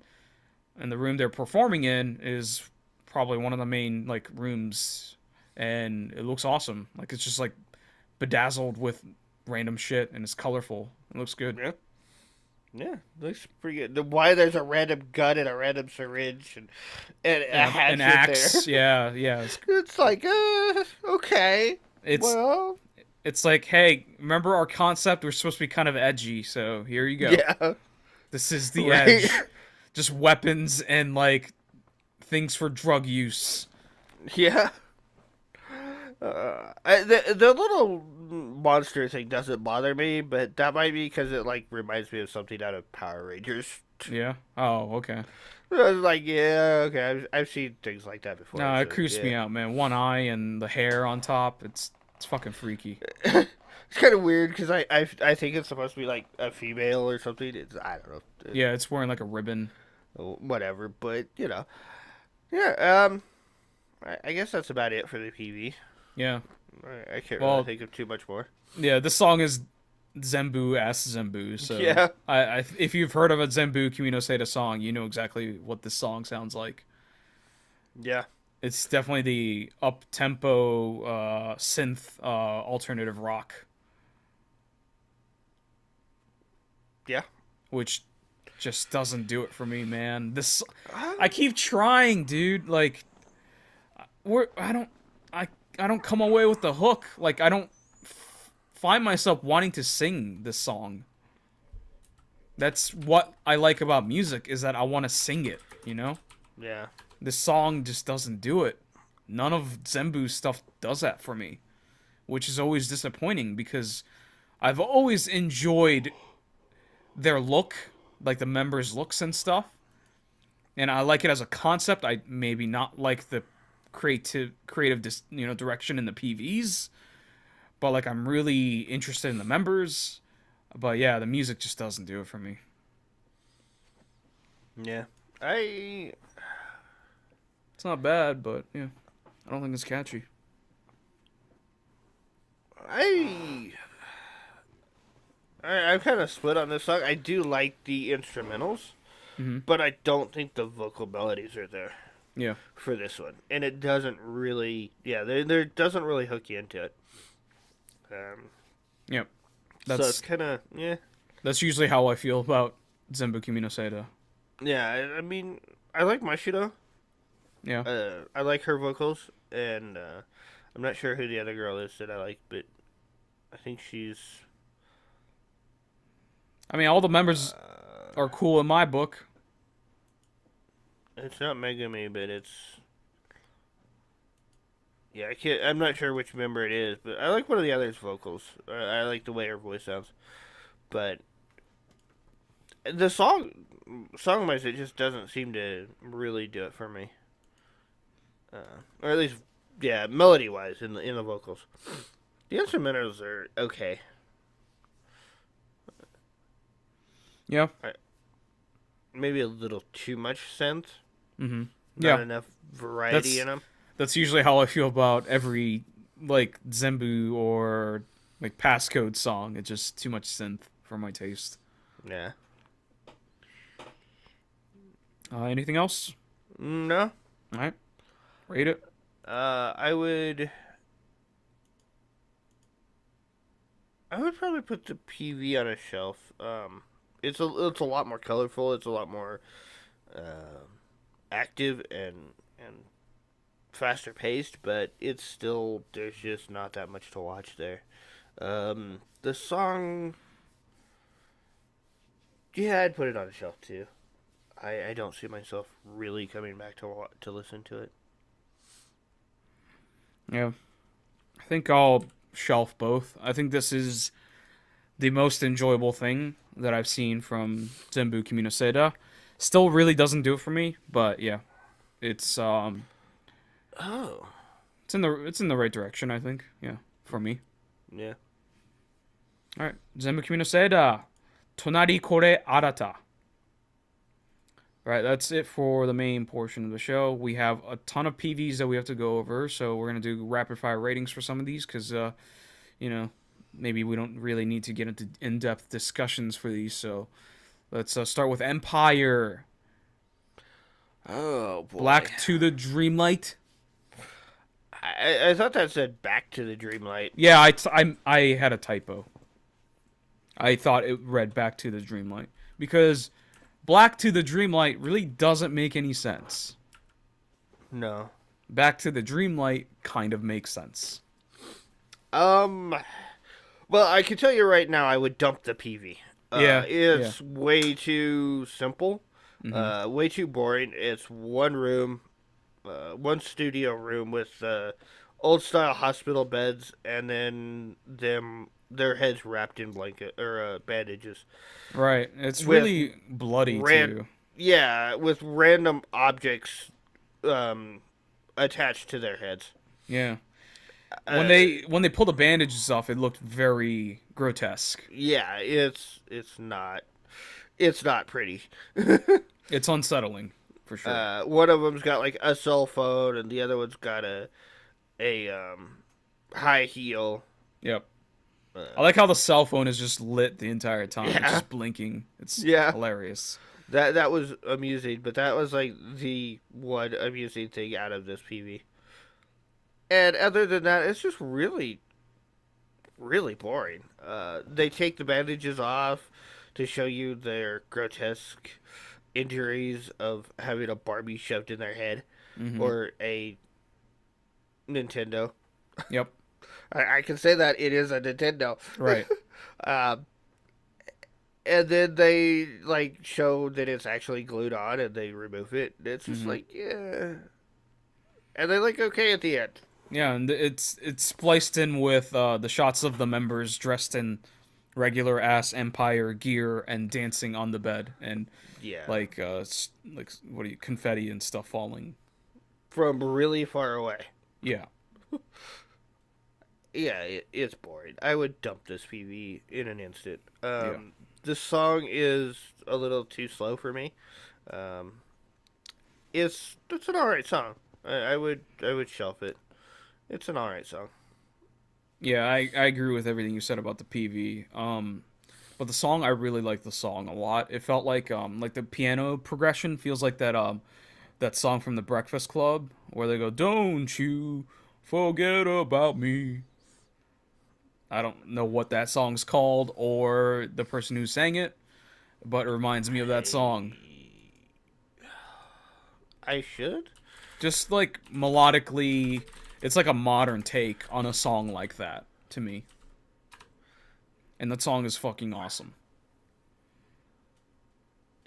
the room they're performing in is probably one of the main like rooms, and it looks awesome. Like it's just like bedazzled with random shit, and it's colorful. It looks good. Yeah. Yeah, looks pretty good. Why there's a random gun and a random syringe and a hatchet an axe. there. Yeah. It's like, okay. It's like, hey, remember our concept? We're supposed to be kind of edgy, so here you go. Yeah. This is the edge. Just weapons and like things for drug use. Yeah. The little monster thing doesn't bother me, but that might be because it like reminds me of something out of Power Rangers. Yeah. Oh, okay. I was like, yeah, okay, I've seen things like that before, No, it so creeps yeah. me out, man. One eye and the hair on top. It's fucking freaky. It's kind of weird because I think it's supposed to be like a female or something. It's I don't know, Yeah, it's wearing like a ribbon. whatever. But yeah. I guess that's about it for the PV. Yeah. I can't really Well, think of too much more. yeah. This song is Zenbu as Zenbu. So Yeah, if you've heard of a Zenbu Kimi no Seida song, you know exactly what this song sounds like. yeah, It's definitely the up tempo synth alternative rock, yeah. which just doesn't do it for me, man. This Uh, I keep trying, dude. Like I I don't come away with the hook. Like I don't find myself wanting to sing this song. That's what I like about music is that I want to sing it, you know? yeah, This song just doesn't do it. None of Zenbu's stuff does that for me, which is always disappointing because I've always enjoyed their look, like the members' looks and stuff. And I like it as a concept. I maybe not like the creative direction in the PVs, but like I'm really interested in the members. But yeah, the music just doesn't do it for me. yeah. I It's not bad, but yeah, I don't think it's catchy. I I'm kind of split on this song. I do like the instrumentals, Hmm. but I don't think the vocal melodies are there Yeah, for this one, and it doesn't really. Yeah, there doesn't really hook you into it. Um, yeah. so it's That's kind of yeah. that's usually how I feel about Zenbu Kimi no Seida. Yeah, I mean, I like Mashiro. Yeah. I like her vocals, and I'm not sure who the other girl is that I like, but I think she's. I mean, all the members are cool in my book. It's not Megami, but it's. Yeah, I can't. I'm not sure which member it is, but I like one of the others' vocals. I like the way her voice sounds, but the song wise, it just doesn't seem to really do it for me. Or at least, yeah, melody wise in the vocals. The instrumentals are okay. Yeah. Maybe a little too much synth. Hmm. Not Yeah. enough variety That's in them. that's usually how I feel about every like Zenbu or like passcode song. It's just too much synth for my taste. Yeah. Anything else? No. All right, rate it. I would. I would probably put the PV on a shelf. It's a lot more colorful. It's a lot more uh, active and faster paced, but it's still there's just not that much to watch there. The song, yeah, I'd put it on a shelf too. I don't see myself really coming back to listen to it. Yeah, I think I'll shelf both. I think this is the most enjoyable thing that I've seen from Zenbu Kimi no Seida. Still really doesn't do it for me, but yeah, it's Oh, it's in the right direction, I think. Yeah, for me. yeah. All right, Zenbu Kimi no Seida, Tonari Kore Arata. All right, that's it for the main portion of the show. We have a ton of PVs that we have to go over, so we're gonna do rapid fire ratings for some of these because you know, maybe we don't really need to get into in-depth discussions for these. So let's start with Empire. Oh boy. Black to the Dreamlight. I thought that said Back to the Dreamlight. Yeah, I had a typo. I thought it read Back to the Dreamlight because Black to the Dreamlight really doesn't make any sense. No. Back to the Dreamlight kind of makes sense. Well, I can tell you right now, I would dump the PV. Yeah, It's way too simple. Way too boring. It's one room, one studio room with old style hospital beds, and then their heads wrapped in blanket or bandages Right. It's with really bloody ran too. yeah with random objects um attached to their heads. Yeah. When Uh, they pull the bandages off, it looked very grotesque. yeah, it's not pretty. It's unsettling for sure. One of them's got like a cell phone, and the other one's got a high heel. Yep. I Uh, like how the cell phone is just lit the entire time. It's yeah, just blinking. It's yeah. hilarious. That was amusing, but that was like the one amusing thing out of this PV. And other than that, it's just really boring. They take the bandages off to show you their grotesque injuries of having a Barbie shoved in their head Hmm. or a Nintendo. Yep. I can say that it is a Nintendo. Right. Um, and then they like show that it's actually glued on, and they remove it. It's just Hmm. like yeah, and they're like okay at the end. Yeah, and it's spliced in with the shots of the members dressed in regular ass Empire gear and dancing on the bed, and Yeah, like like what do you confetti and stuff falling. from really far away. Yeah. Yeah, it's boring. I would dump this PV in an instant. Yeah. This song is a little too slow for me. Um, it's an alright song. I would shelf it. It's an alright song. Yeah, I agree with everything you said about the PV. But the song, I really like the song a lot. It felt like the piano progression feels like that song from the Breakfast Club where they go, "Don't you forget about me." I don't know what that song's called or the person who sang it, but it reminds me of that song. I should. Just like melodically, it's like a modern take on a song like that to me. And that song is fucking awesome.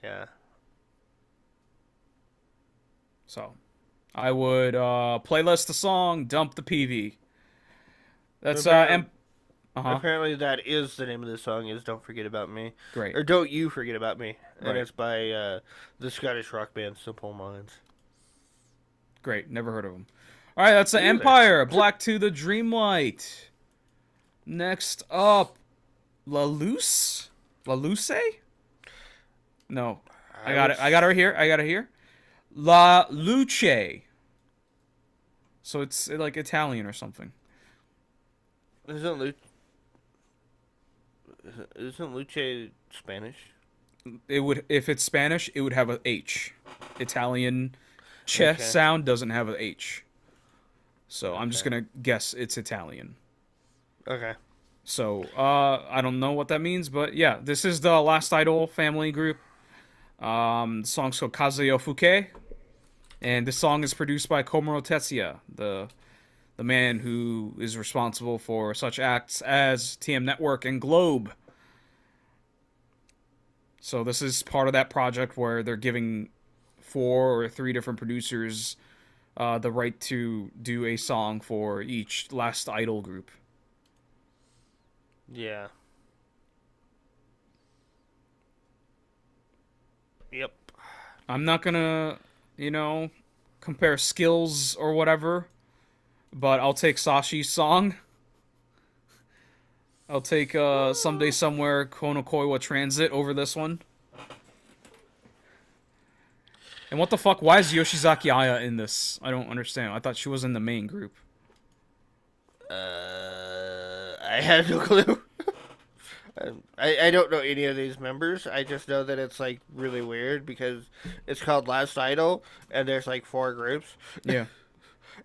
Yeah. So, I would playlist the song, dump the PV. That's Apparently, uh-huh. apparently that is the name of the song. Is "Don't Forget About Me," Great. or "Don't You Forget About Me," and Right. it's by the Scottish rock band Simple Minds. Great. Never heard of them. All right, that's the Me either. Empire. Black to the Dreamlight. Next up, LaLuce? LaLuce? No. I I got would. it. I got it right here. I got it here. La Luce. So it's like Italian or something. Isn't Luce, isn't Luce Spanish? It would if it's Spanish, it would have a H. Italian ch Okay. sound doesn't have a H. So I'm just Okay. gonna guess it's Italian. Okay. So I don't know what that means, but yeah, this is the Last Idol family group. The song's called Kazuyo Fuke, and this song is produced by Komuro Tetsuya, the man who is responsible for such acts as TM Network and Globe. So this is part of that project where they're giving four or three different producers the right to do a song for each Last Idol group. Yeah. Yep. I'm not gonna, you know, compare skills or whatever, but I'll take Sashi's song. I'll take Someday Somewhere Kono Koiwa Transit over this one. And what the fuck? Why is Yoshizaki Aya in this? I don't understand. I thought she was in the main group. I had no clue. I don't know any of these members. I just know that it's like really weird because it's called Last Idol and there's like four groups Yeah.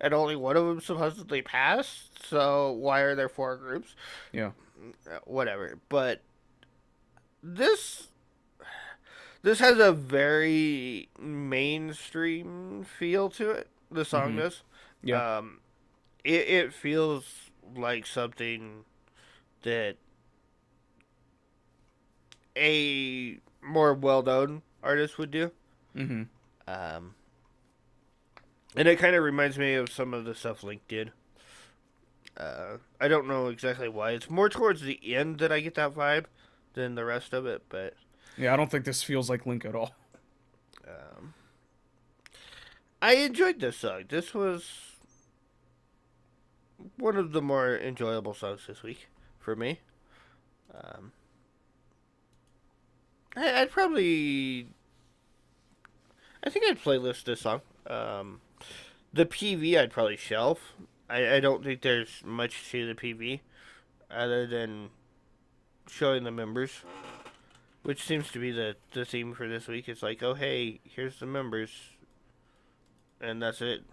and only one of them supposedly passed. So why are there four groups? Yeah. Whatever. But this this has a very mainstream feel to it. The song Mhm. does. Yeah. Um, it feels like something that a more well-known artist would do. Mhm. Um, and it kind of reminds me of some of the stuff Link did. I don't know exactly why. It's more towards the end that I get that vibe than the rest of it, but Yeah, I don't think this feels like Link at all. um, I enjoyed this song. This was one of the more enjoyable songs this week for me. Um, I'd probably, I think I'd playlist this song. The PV I'd probably shelf. I don't think there's much to the PV other than showing the members, which seems to be the theme for this week. It's like, oh hey, here's the members, and that's it.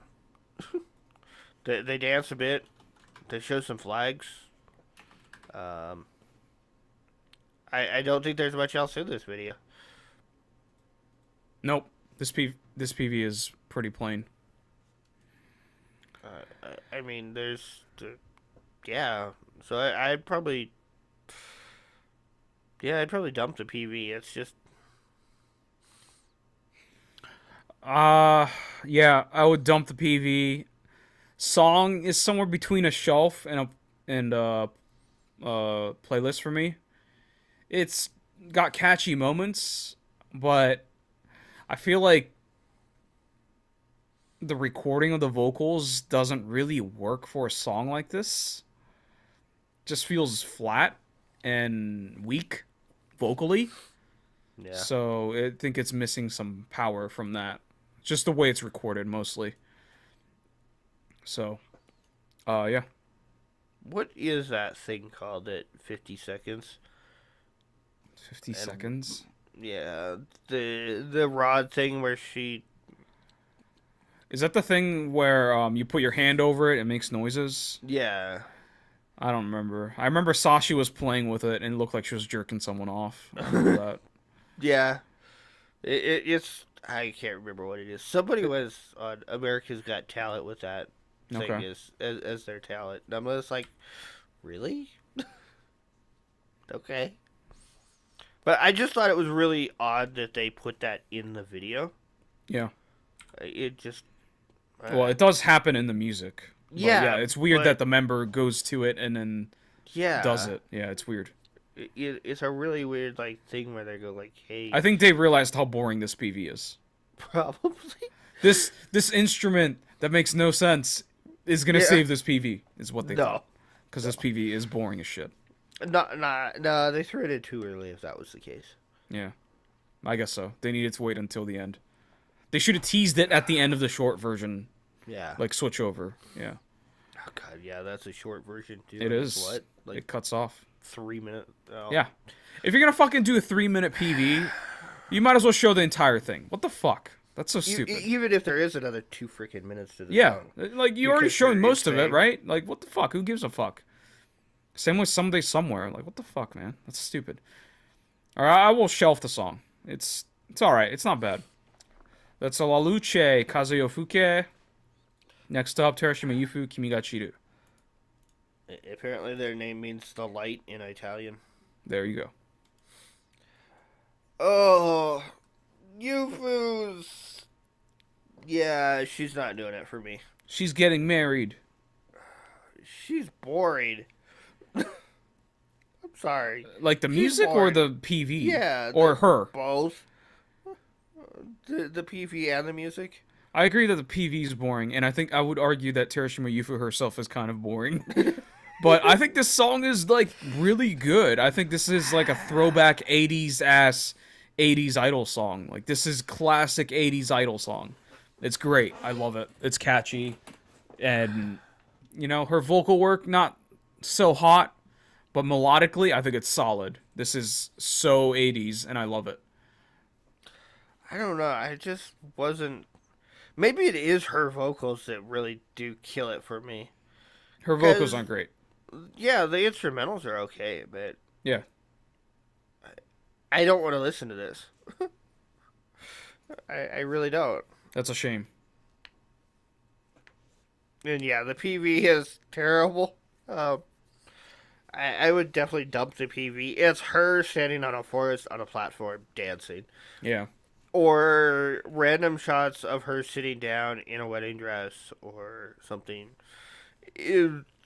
They dance a bit. They show some flags. Um, I don't think there's much else in this video. Nope. This PV is pretty plain. I mean, yeah. So I'd probably, yeah, I'd probably dump the PV. It's just, Yeah, I would dump the PV. Song is somewhere between a shelf and a playlist for me. It's got catchy moments, but I feel like the recording of the vocals doesn't really work for a song like this. Just feels flat and weak vocally. yeah. So I think it's missing some power from that. Just the way it's recorded mostly. So, yeah. What is that thing called at 50 seconds? 50 And seconds. yeah, the rod thing where she, Is that the thing where you put your hand over it and it makes noises? yeah. I don't remember. I remember Sashi was playing with it and it looked like she was jerking someone off. I remember that. Yeah. It's, I can't remember what it is. Somebody was on America's Got Talent with that thing Okay. as their talent. And I'm just like, really? Okay. But I just thought it was really odd that they put that in the video. Yeah. It just, Well, it does happen in the music. But yeah, yeah, it's weird but that the member goes to it and then does yeah, it. Yeah, it's weird. it's a really weird like thing where they go like, hey, I think they realized how boring this PV is. probably, This instrument that makes no sense is gonna yeah, save this PV. Is what they no, thought. Because this PV is boring as shit. no, they threw it in too early if that was the case. Yeah, I guess so. They needed to wait until the end. They should have teased it at the end of the short version, Yeah. like switch over. Yeah, Oh god, yeah, that's a short version too. it It's is. what, like It cuts off. 3 minutes? Oh. Yeah, if you're gonna fucking do a 3-minute PV, you might as well show the entire thing. What the fuck? That's so stupid. Even if there is another 2 freaking minutes to the Yeah, song. like you already Because shown you're most of it, insane. right? Like what the fuck? Who gives a fuck? Same with Someday Somewhere. Like what the fuck, man? That's stupid. All right, I will shelf the song. It's all right. It's not bad. That's a LaLuce Kazuyo Fuke. Next up, Terashima Yufu Kimi ga Chiru. Apparently their name means the light in Italian. There you go. Oh, Yufu's. Yeah, she's not doing it for me. She's getting married. She's boring. I'm sorry. Like the She's music or boring. the PV? Yeah, Or her? both. The PV and the music. I agree that the PV is boring, and I think I would argue that Terashima Yufu herself is kind of boring. But I think this song is like really good. I think this is like a throwback 80s ass 80s idol song. Like this is classic 80s idol song. It's great. I love it. It's catchy. And you know, her vocal work not so hot, but melodically I think it's solid. This is so 80s and I love it. I don't know. I just wasn't. Maybe it is her vocals that really do kill it for me. Her vocals aren't great. Yeah, the instrumentals are okay, but Yeah. I don't want to listen to this. I really don't. That's a shame. And yeah, the PV is terrible. I would definitely dump the PV. It's her standing on a forest on a platform dancing. Yeah. Or random shots of her sitting down in a wedding dress or something.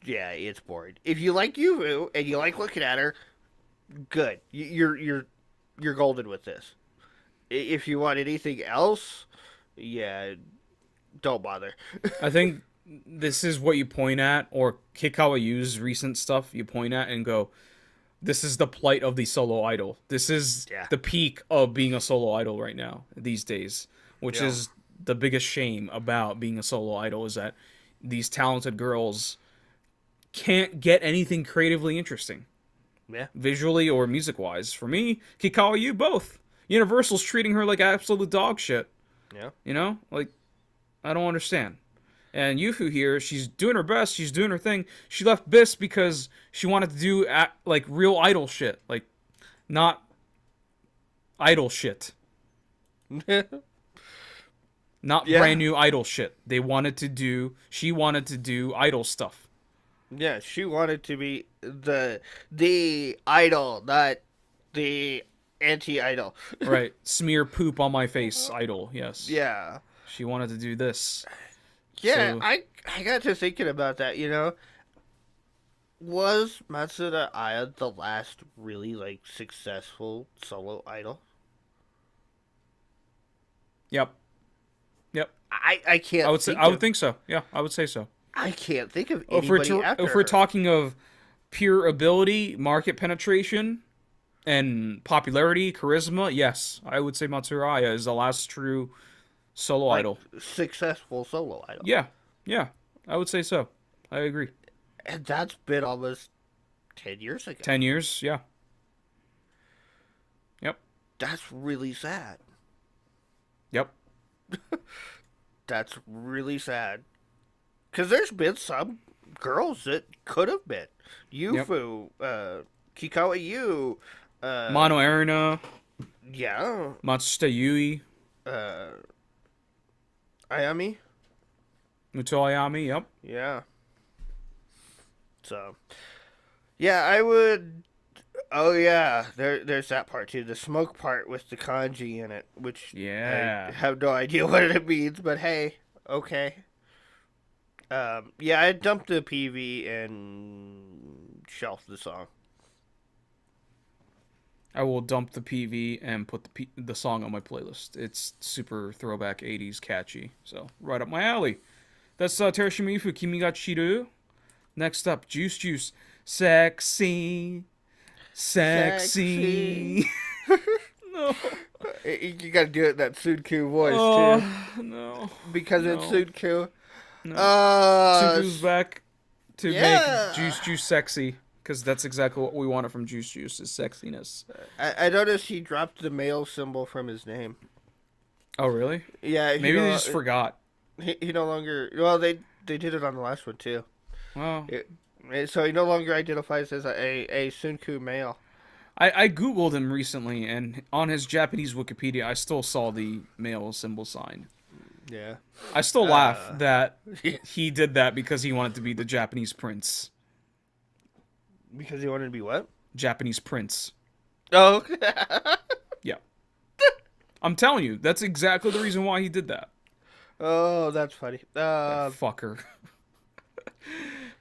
yeah, it's boring. If you like Yufu and you like looking at her, good. You're golden with this. If you want anything else, yeah, don't bother. I think this is what you point at, or Kikawayu's recent stuff you point at and go, this is the plight of the solo idol. This is Yeah. the peak of being a solo idol right now, these days, which Yeah. is the biggest shame about being a solo idol is that these talented girls can't get anything creatively interesting, Yeah. visually or music wise. For me, Kikawayu, both. Universal's treating her like absolute dog shit. Yeah. You know? Like, I don't understand. And Yufu here, she's doing her best, she's doing her thing. She left BiSH because she wanted to do like real idol shit, like not idol shit, not Yeah. brand new idol shit. She wanted to do idol stuff. Yeah, she wanted to be the idol, not the anti-idol. Right, smear poop on my face, idol. Yes, Yeah. she wanted to do this. Yeah, So, I got to thinking about that, you know. Was Matsuda Aya the last really like successful solo idol? yep, yep. I can't I would say think I would of, think so. Yeah, I would say so. I can't think of anybody after If we're her. talking of pure ability, market penetration, and popularity, charisma, yes, I would say Matsuraya is the last true solo like idol. successful solo idol. Yeah, yeah, I would say so. I agree. And that's been almost 10 years ago. 10 years, yeah. Yep, That's really sad. yep. That's really sad. Because there's been some girls that could have been. Yufu, Kikawa Yu, Mono Erina, yeah, Matsushita Yui, uh, Ayami, Muto Ayami, yep. yeah. So, yeah, I would. Oh yeah, there's that part too. The smoke part with the kanji in it, which Yeah. I have no idea what it means, but hey, okay. Yeah, I dumped the PV and shelved the song. I will dump the PV and put the song on my playlist. It's super throwback 80s catchy, so right up my alley. That's Terashima Yufu, Kimi ga Chiru. Next up, Juice Juice. Sexy. Sexy. No. You gotta do it in that Sunku voice too, No. because No. it's Sunku. No. Uh, Suku's back to yeah. make Juice Juice sexy, because that's exactly what we wanted from Juice Juice, is sexiness. I noticed he dropped the male symbol from his name. Oh, really? Yeah, Maybe they just forgot. He no longer. Well, they did it on the last one too. Well, So he no longer identifies as a Sunku male. I googled him recently, and on his Japanese Wikipedia, I still saw the male symbol sign. Yeah. I still laugh that he did that because he wanted to be the Japanese prince. Because he wanted to be what? Japanese prince. Oh. Yeah. I'm telling you, that's exactly the reason why he did that. Oh, that's funny. That fucker.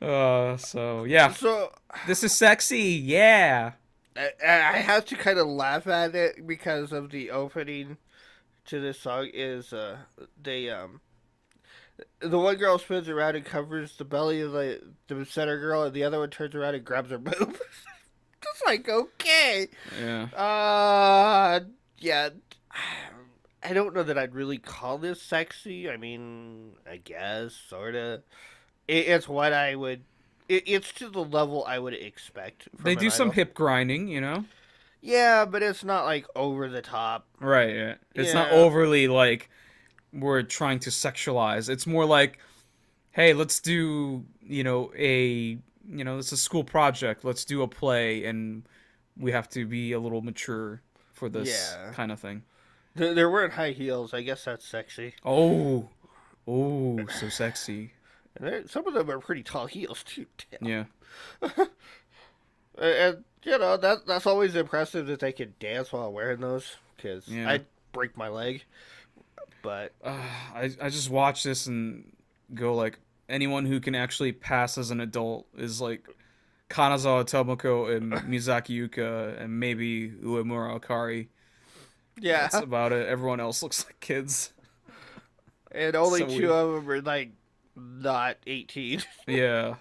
So yeah, So this is sexy. Yeah. I have to kind of laugh at it because of the opening to this song is the one girl spins around and covers the belly of the center girl, and the other one turns around and grabs her boob. It's like, okay. Yeah. Yeah. I don't know that I'd really call this sexy. I mean, I guess, sort of. It's what I would. It's to the level I would expect. From They an do some idol. hip grinding, you know. Yeah, but it's not like over the top. Right. Yeah. It's not Yeah. overly like we're trying to sexualize. It's more like, hey, let's do, it's a school project. Let's do a play, and we have to be a little mature for this Yeah. kind of thing. There weren't high heels. I guess that's sexy. Oh, so sexy. And some of them are pretty tall heels too. Damn. Yeah. And that's always impressive that they can dance while wearing those. Because Yeah. I'd break my leg. But I just watch this and go like, anyone who can actually pass as an adult is like Kanazawa Tomoko and Miyazaki Yuka and maybe Uemura Akari. That's Yeah, about it. Everyone else looks like kids. and only So two weird. of them are like not 18. Yeah.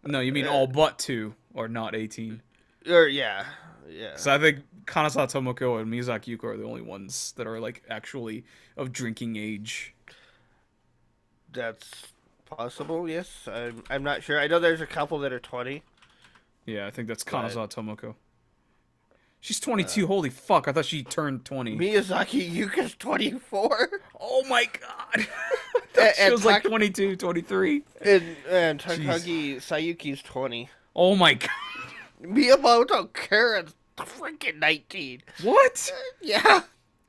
No, you mean all but two are not 18. Or yeah, yeah. So I think Kanazawa Tomoko and Miyazaki Yuka are the only ones that are like actually of drinking age. That's possible. Yes, I'm not sure. I know there's a couple that are 20. Yeah, I think that's But Kanazawa Tomoko. She's 22. Holy fuck! I thought she turned 20. Miyazaki Yuka's 24. Oh my god! I thought she was like 22, 23. And Jeez. Takagi Sayuki's 20. Oh my god! Miyamoto Karen's freaking 19. What? Yeah.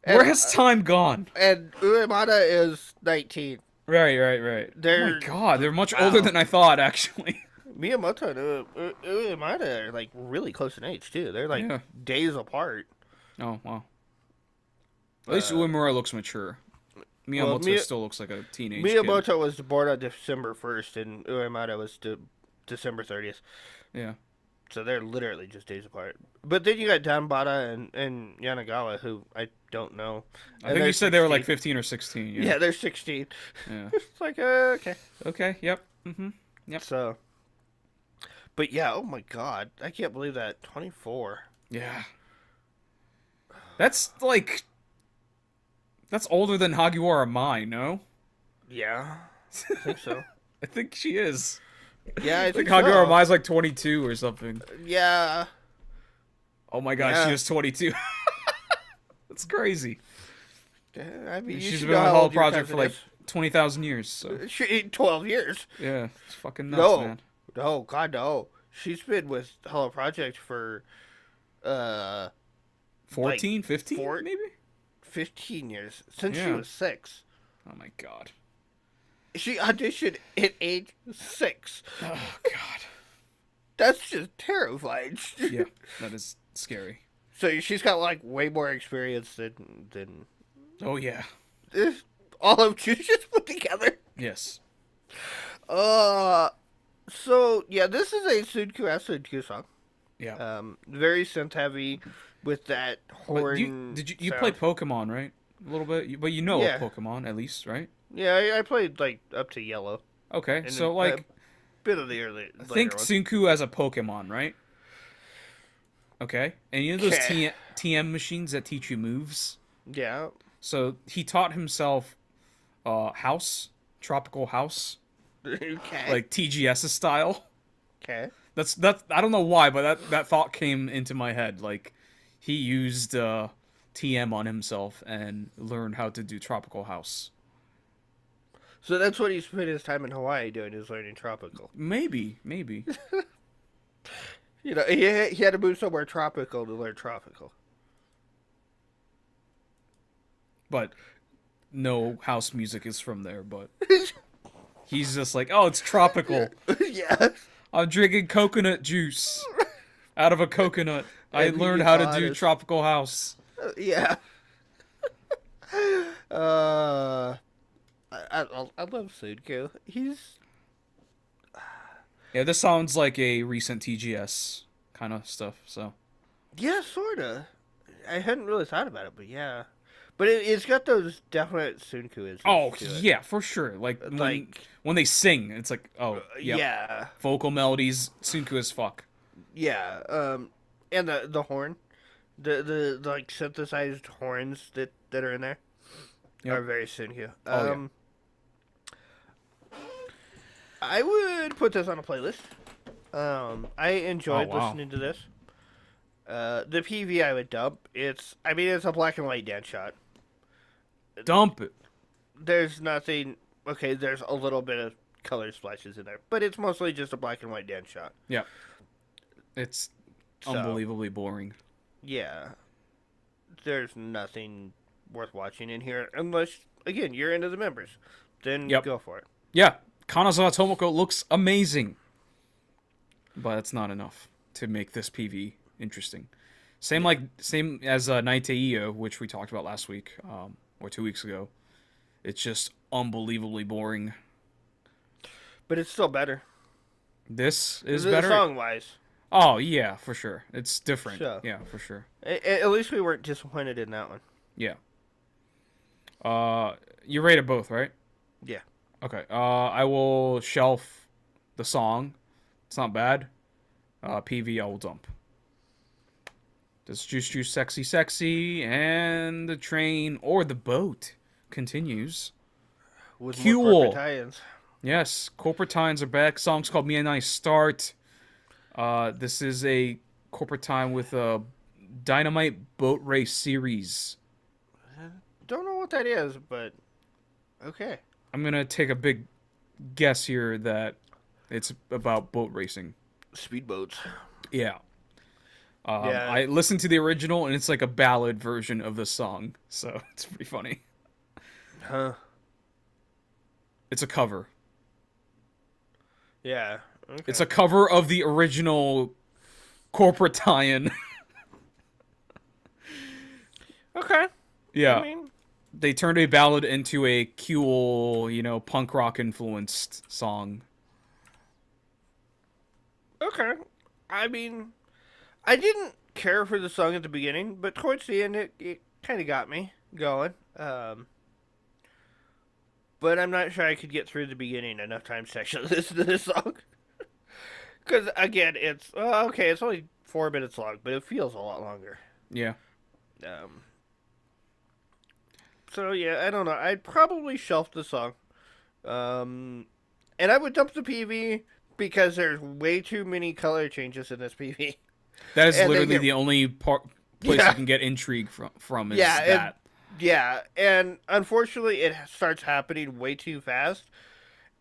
Where has time gone? And Uemata is 19. Right. Oh They're my god, they're much wow. older than I thought, actually. Miyamoto and Uemata are like really close in age too. They're like Yeah. days apart. Oh, wow. At least Uemura looks mature. Miyamoto still looks like a teenage Miyamoto kid. was born on December 1st and Uemata was December 30th. Yeah. So they're literally just days apart. But then you got Danbada and Yanagawa, who I don't know. I think you said they were like 15 or 16. Yeah, Yeah, they're 16. Yeah. It's like, okay. Okay, yep. Mm-hmm. Yep. So, but yeah, oh my god. I can't believe that. 24. Yeah. That's like... That's older than Hagiwara Mai, no? Yeah, I think so. I think she is. Yeah, I I think think Hagiwara so. Mai's like 22 or something. Yeah. Oh my god, Yeah. she is 22. That's crazy. I mean, you She's should been know on the how Hall old your Project cousin for like is. 20,000 years, so... 12 years. Yeah, it's fucking nuts, No. man. No, God, no. She's been with Hello Project for, 14, 15, four- maybe? 15 years. Since she Yeah. was 6. Oh my god. She auditioned at age 6. Oh god. That's just terrifying. Yeah, that is scary. So she's got, like, way more experience than Oh yeah. all of you just put together. Yes. So, yeah, this is a Sunku song. Yeah. Very synth heavy with that But horn. you sound. play Pokemon, right? A little bit, but you know Yeah. Pokemon at least, right? Yeah, I played like up to yellow. Okay, And so then, like bit of the early. think later ones. Sunku as a Pokemon, right? Okay, and you know those Okay. TM machines that teach you moves? Yeah. So he taught himself House, Tropical House, Okay. like TGS's style. Okay. That's I don't know why, but that thought came into my head. Like he used TM on himself and learned how to do Tropical House. So that's what he spent his time in Hawaii doing, is learning tropical. Maybe. You know, he had to move somewhere tropical to learn tropical. But no house music is from there, but he's just like, oh, it's tropical. Yeah. I'm drinking coconut juice out of a coconut. I And learned he's how to do honest. Tropical House. Yeah. I love Sunku. He's Yeah, this sounds like a recent TGS kind of stuff, so. yeah, sorta. I hadn't really thought about it, but yeah. But it's got those definite Sunku-isms Oh, to it. yeah, for sure. Like, when they sing, it's like, oh, yep. Yeah. Vocal melodies, Sunku as fuck. Yeah. And the horn, the like synthesized horns that are in there Yep. are very Sunku. Oh, yeah. I would put this on a playlist. I enjoyed Oh, wow. listening to this. The PV I would dump. It's a black and white dance shot. Dump it. There's nothing. Okay, there's a little bit of color splashes in there, but it's mostly just a black and white dance shot. Yeah. It's So, unbelievably boring. Yeah. There's nothing worth watching in here unless, again, you're into the members. Then Yep. go for it. Yeah, Kanazawa Tomoko looks amazing. But it's not enough to make this PV interesting. Same as Naiteiyo, which we talked about last week, or 2 weeks ago. It's just unbelievably boring. but it's still better. This is The better. song wise. Oh yeah, for sure. It's different. So Yeah, for sure. at least we weren't disappointed in that one. Yeah. You rated both, right? Yeah. Okay. I will shelf the song. It's not bad. PV I will dump. This Juice Juice Sexy Sexy and the train or the boat continues. With more corporate Cool. tie-ins. Yes, corporate times are back. Song's called Me and I Start. This is a corporate time with a Dynamite Boat Race series. Don't know what that is, but okay. I'm gonna take a big guess here that it's about boat racing. Speedboats. Yeah. Yeah. I listened to the original and it's like a ballad version of the song, so it's pretty funny. Huh. It's a cover. Yeah. Okay. It's a cover of the original corporate tie-in. Okay. Yeah. I mean, They turned a ballad into a cool, punk rock influenced song. okay. I mean, I didn't care for the song at the beginning, but towards the end, it kind of got me going. But I'm not sure I could get through the beginning enough times to actually listen to this song. Because, again, it's, okay, it's only 4 minutes long, but it feels a lot longer. Yeah. So, yeah, I don't know. I'd probably shelf the song. And I would dump the PV because there's way too many color changes in this PV. That is And literally the only place Yeah. you can get intrigue from is Yeah, that. Yeah, and unfortunately, it starts happening way too fast.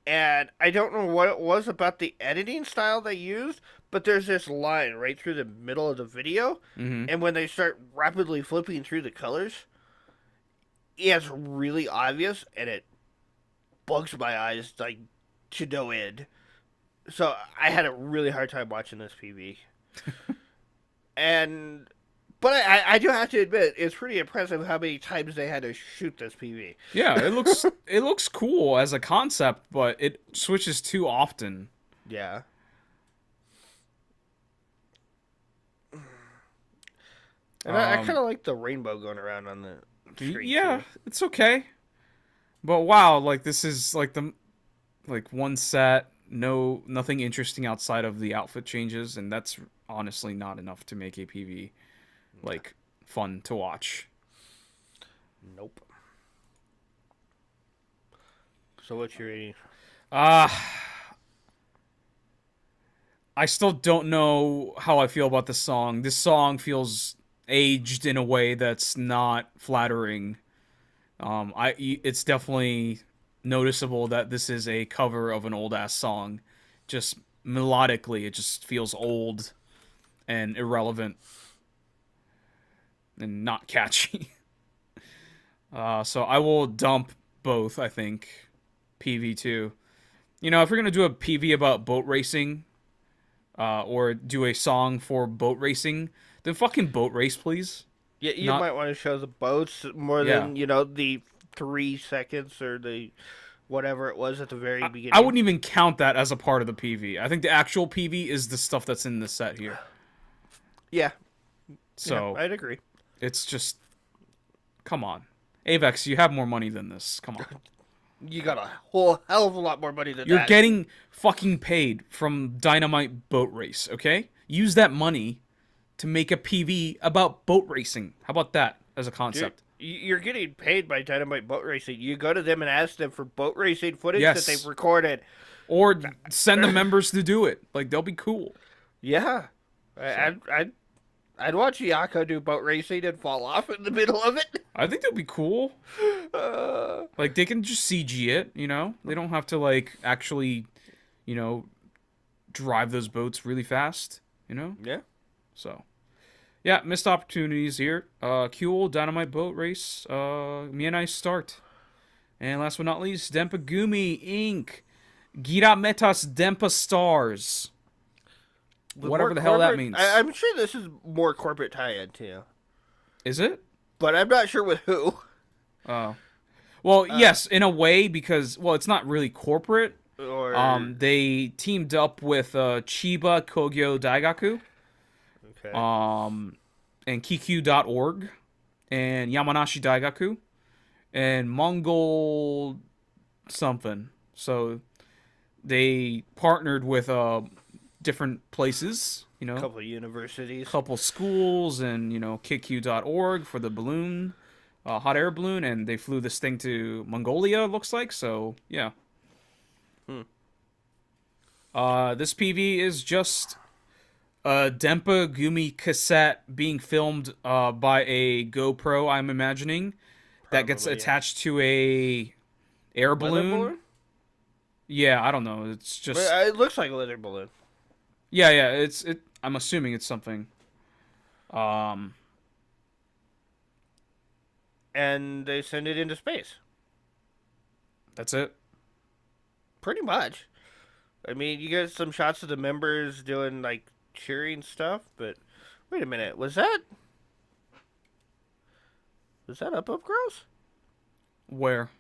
And I don't know what it was about the editing style they used, but there's this line right through the middle of the video, Mm-hmm. and when they start rapidly flipping through the colors, it's really obvious, and it bugs my eyes like to no end. So I had a really hard time watching this PV. But I do have to admit, it's pretty impressive how many times they had to shoot this PV. Yeah, it looks cool as a concept, but it switches too often. Yeah. And I kind of like the rainbow going around on the screen. Yeah, too. it's okay. But wow, like this is like one set, nothing interesting outside of the outfit changes, and that's honestly not enough to make a PV like fun to watch. Nope. So what's your rating? Uh I still don't know how I feel about this song. This song feels aged in a way that's not flattering. It's definitely noticeable that this is a cover of an old ass song. Just melodically, it just feels old and irrelevant and not catchy. So I will dump both, I think. PV2. If you're gonna do a PV about boat racing, or do a song for boat racing, then fucking boat race, please. Yeah, you Not, might want to show the boats more yeah. than the 3 seconds or the whatever it was at the very beginning. I wouldn't even count that as a part of the PV. I think the actual PV is the stuff that's in the set here. Yeah. So yeah, I'd agree. it's just, come on, Avex, you have more money than this. Come on. You got a whole hell of a lot more money than You're that. getting fucking paid from Dynamite Boat Race, okay? Use that money to make a PV about boat racing. How about that as a concept? You're getting paid by Dynamite Boat Racing. You go to them and ask them for boat racing footage Yes. that they've recorded. Or send the members to do it. Like, they'll be cool. Yeah. I'd watch Yako do boat racing and fall off in the middle of it. I think that'd be cool. Like, they can just CG it, They don't have to, like, actually, drive those boats really fast, Yeah. So, yeah, missed opportunities here. Cool, Dynamite Boat Race. Me and I Start. And last but not least, Dempagumi.inc. Gira Metas Dempa Stars. Whatever the hell that means. I'm sure this is more corporate tie-in, too. Is it? But I'm not sure with who. Oh. Well, yes, in a way, because, it's not really corporate, Or They teamed up with Chiba Kogyo Daigaku, okay, um, and Kiku.org, and Yamanashi Daigaku, and Mongol something. So they partnered with different places, couple universities. couple schools, and Kiku.org for the balloon, hot air balloon, and they flew this thing to Mongolia. Looks like so. Yeah. Hmm. This PV is just a Dempagumi cassette being filmed by a GoPro. I'm imagining that gets Probably, yeah. attached to a air Weather balloon. balloon? Yeah, I don't know. It's just Well, it looks like a weather balloon. yeah. It. I'm assuming it's something. Um, And they send it into space. that's it. Pretty much. I mean, you get some shots of the members doing like cheering stuff, but wait a minute, was that Up Girls? Where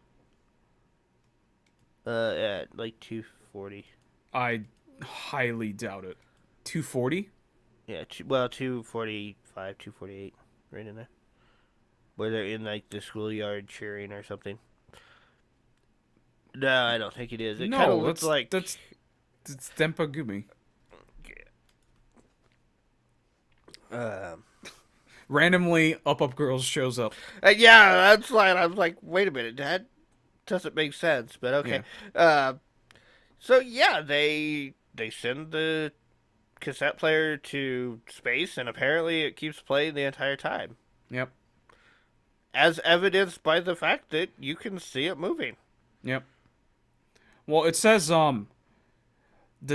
At like 240. I highly doubt it. 240. Yeah, well, 245, 248, right in there. Where they're in like the schoolyard cheering or something. No, I don't think it is. It kind of No, looks like that's Dempagumi. um, Randomly, Up Girls shows up. yeah, that's why I was like, wait a minute, that doesn't make sense, but okay. Yeah. So yeah, they send the cassette player to space, and apparently it keeps playing the entire time, Yep. as evidenced by the fact that you can see it moving. Yep. Well, it says the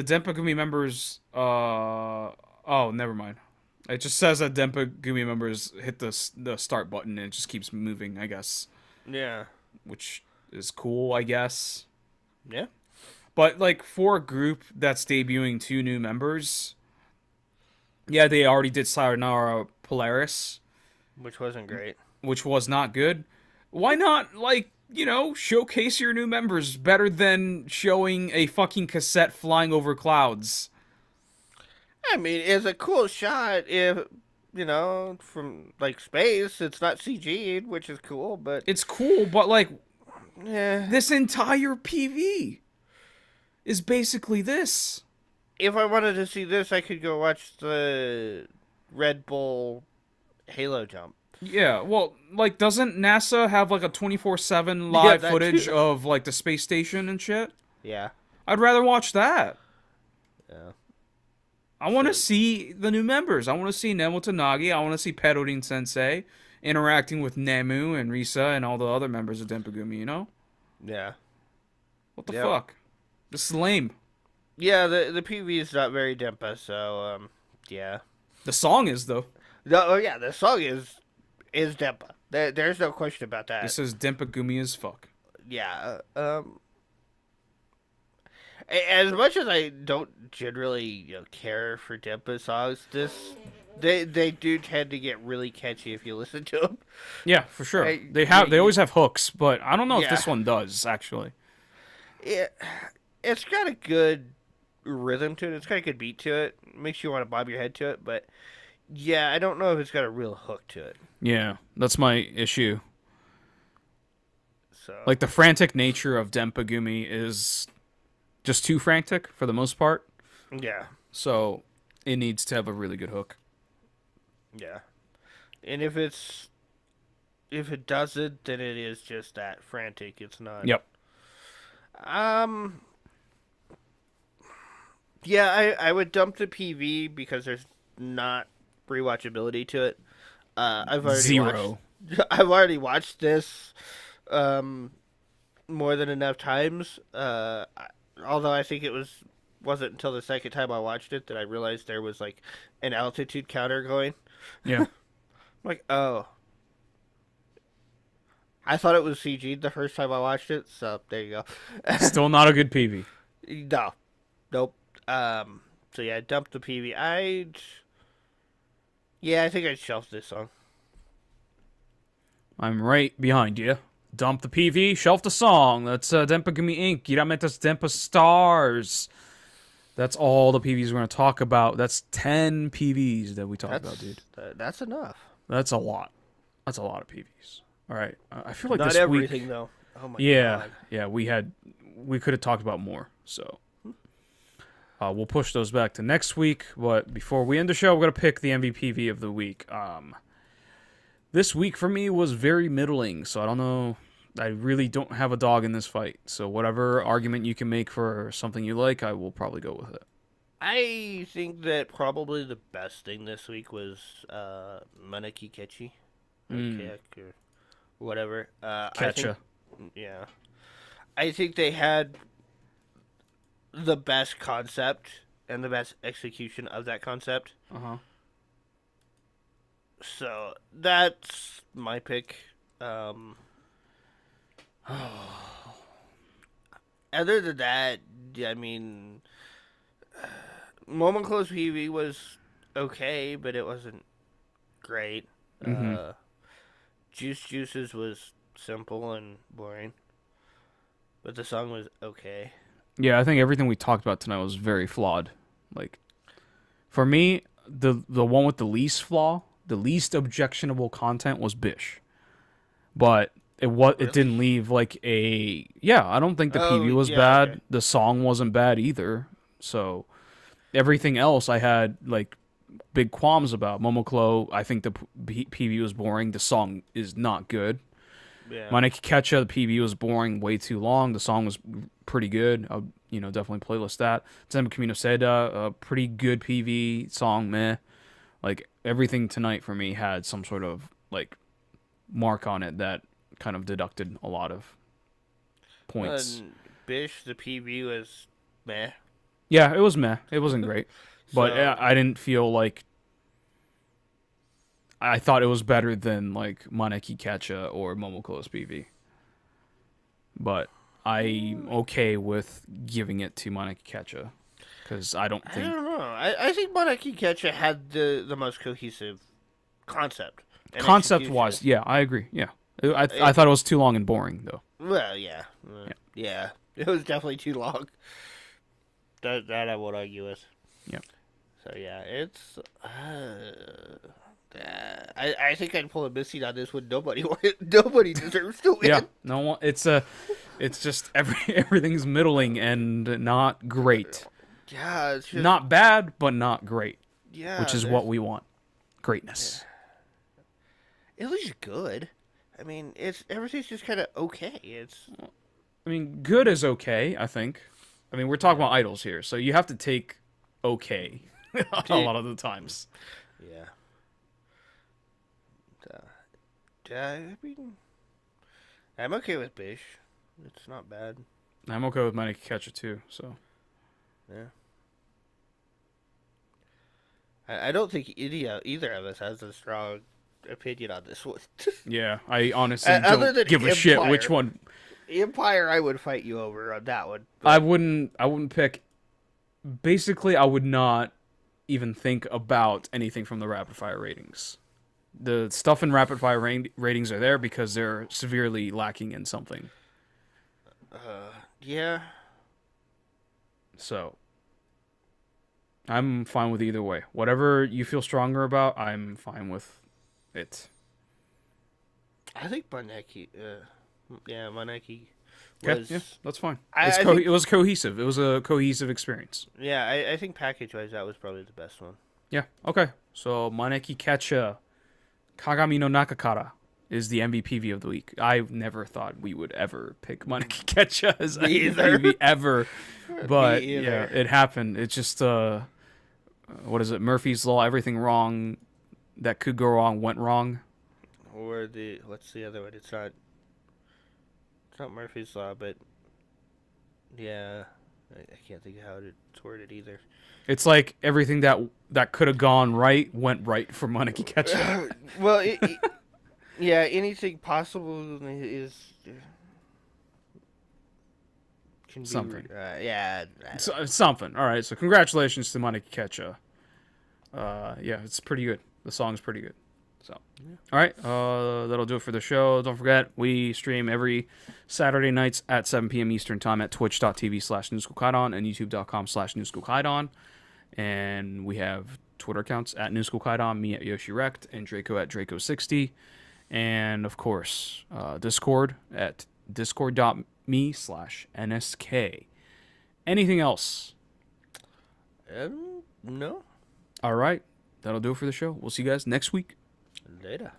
Dempagumi members oh, never mind. It just says that Dempagumi members hit the start button and it just keeps moving, I guess, Yeah, which is cool, I guess. yeah, But like for a group that's debuting two new members, yeah, they already did Sayonara Polaris, which wasn't great. which was not good. Why not showcase your new members better than showing a fucking cassette flying over clouds? I mean, it's a cool shot if from like space. It's not CG'd, which is cool, but It's cool, but like yeah. this entire PV is basically this. If I wanted to see this, I could go watch the Red Bull Halo jump. Yeah, well, like doesn't NASA have like a 24/7 Yeah, live that footage too. of like the space station and shit? Yeah, I'd rather watch that. yeah. I want to So see the new members. I want to see Nemo Tanagi. I want to see Perodin Sensei interacting with Nemu and Risa and all the other members of Dempagumi, you know? yeah, What the yeah, fuck? This is lame. yeah. The PV is not very Dempa, so yeah. The song is, though. No, oh yeah, the song is Dempa. There's no question about that. This is Dempagumi as fuck. Yeah. As much as I don't generally care for Dempa songs, they do tend to get really catchy if you listen to them. Yeah, for sure. I, They always have hooks, but I don't know if yeah, this one does, actually. it's got a good rhythm to it. It's got a good beat to it. Makes you want to bob your head to it, but yeah, I don't know if it's got a real hook to it. Yeah, that's my issue. So Like, the frantic nature of Dempagumi is just too frantic for the most part. yeah, So, it needs to have a really good hook. yeah. And if it doesn't, then it is just that frantic. It's not. Yep. Um. Yeah, I would dump the PV because there's not rewatchability to it. I've already Zero. I've already watched this more than enough times. Although I think wasn't until the second time I watched it that I realized there was like an altitude counter going. Yeah. I'm like, oh. I thought it was CG'd the first time I watched it, so there you go. Still not a good PV. No. Nope. So yeah, dump the PV. Yeah, I think I'd shelf this song. I'm right behind you. Dump the PV, shelf the song. That's Dempagumi.inc. Yirametas Dempa Stars. That's all the PVs we're going to talk about. That's 10 PVs that we talked about, dude. That's enough. That's a lot. That's a lot of PVs. All right. I feel like Not this everything week, though. Oh my yeah, god. yeah, we could have talked about more. So we'll push those back to next week. But before we end the show, we're gonna pick the MVPV of the week. This week for me was very middling, so I don't know. I really don't have a dog in this fight. So whatever argument you can make for something you like, I will probably go with it. I think that probably the best thing this week was Maneki Kechi. Kecak or whatever. Catcha. Yeah. I think they had the best concept and the best execution of that concept. Uh-huh. So that's my pick. Other than that, I mean, Momoiro's PV was okay, but it wasn't great. Juices was simple and boring, but the song was okay. Yeah, I think everything we talked about tonight was very flawed. Like, for me, the one with the least flaw, the least objectionable content was BiSH. But it didn't leave like a I don't think the PV was bad. Okay. The song wasn't bad either. So everything else I had like big qualms about. Momoiro, I think the PV was boring. The song is not good. Yeah. Maneki Kecak, the PV was boring, way too long. The song was pretty good. I'll definitely playlist that. Zenbu Seida, a pretty good PV song, meh. Like everything tonight for me had some sort of like mark on it that kind of deducted a lot of points. BiSH, the PV was meh. Yeah, it was meh. It wasn't great. But I didn't feel like... I thought it was better than like Maneki Kecak or Momoiro's PV. But I'm okay with giving it to Maneki Kecak. Because I don't think... I don't know. I think Maneki Kecak had the most cohesive concept. Concept-wise, yeah, I agree. Yeah. I thought it was too long and boring, though. Well, yeah. Yeah. It was definitely too long. That I won't argue with. Yeah. So, yeah, it's... I think I'd pull a Missy on this one. Nobody deserves to win. Yeah, no one. It's just everything's middling and not great. Yeah, it's just, not bad, but not great. Yeah, which is what we want. Greatness. Yeah. At least good. I mean, everything's just kind of okay. I mean, good is okay. I think. I mean, we're talking about idols here, so you have to take okay a lot of the times. Yeah. I mean, I'm okay with BiSH. It's not bad. I'm okay with Maneki Kecak too. So. Yeah. I don't think either of us has a strong opinion on this one. Yeah, I honestly don't give a shit which one. Empire, I would fight you over on that one. But... I wouldn't pick. Basically, I would not even think about anything from the rapid fire ratings. The stuff in rapid fire ratings are there because they're severely lacking in something. Yeah. So, I'm fine with either way. Whatever you feel stronger about, I'm fine with it. I think Maneki, Maneki was... Yeah, that's fine. It was cohesive. It was a cohesive experience. Yeah, I think package-wise, that was probably the best one. Yeah, okay. So, Maneki Kecak, Kagami no Nakakara is the MVPV of the week. I never thought we would ever pick Maneki Kecak as MVPV ever. But, yeah, it happened. It's just, what is it? Murphy's Law, everything wrong that could go wrong went wrong. Or what's the other one? It's not Murphy's Law, but, yeah, I can't think of how it's worded either. It's like everything that could have gone right went right for Maneki Kecak. Well, yeah, anything possible is can something. Something. All right, so congratulations to Maneki Kecak. Yeah, it's pretty good. The song's pretty good. So, all right, that'll do it for the show. Don't forget, we stream every Saturday nights at 7 p.m. Eastern Time at twitch.tv/Schook Kaidan and youtube.com/Schook Kaidan. And we have Twitter accounts at Schook Kaidan, me at YoshiRect, and Draco at Draco60. And, of course, Discord at discord.me/NSK. Anything else? No. All right, that'll do it for the show. We'll see you guys next week. Later.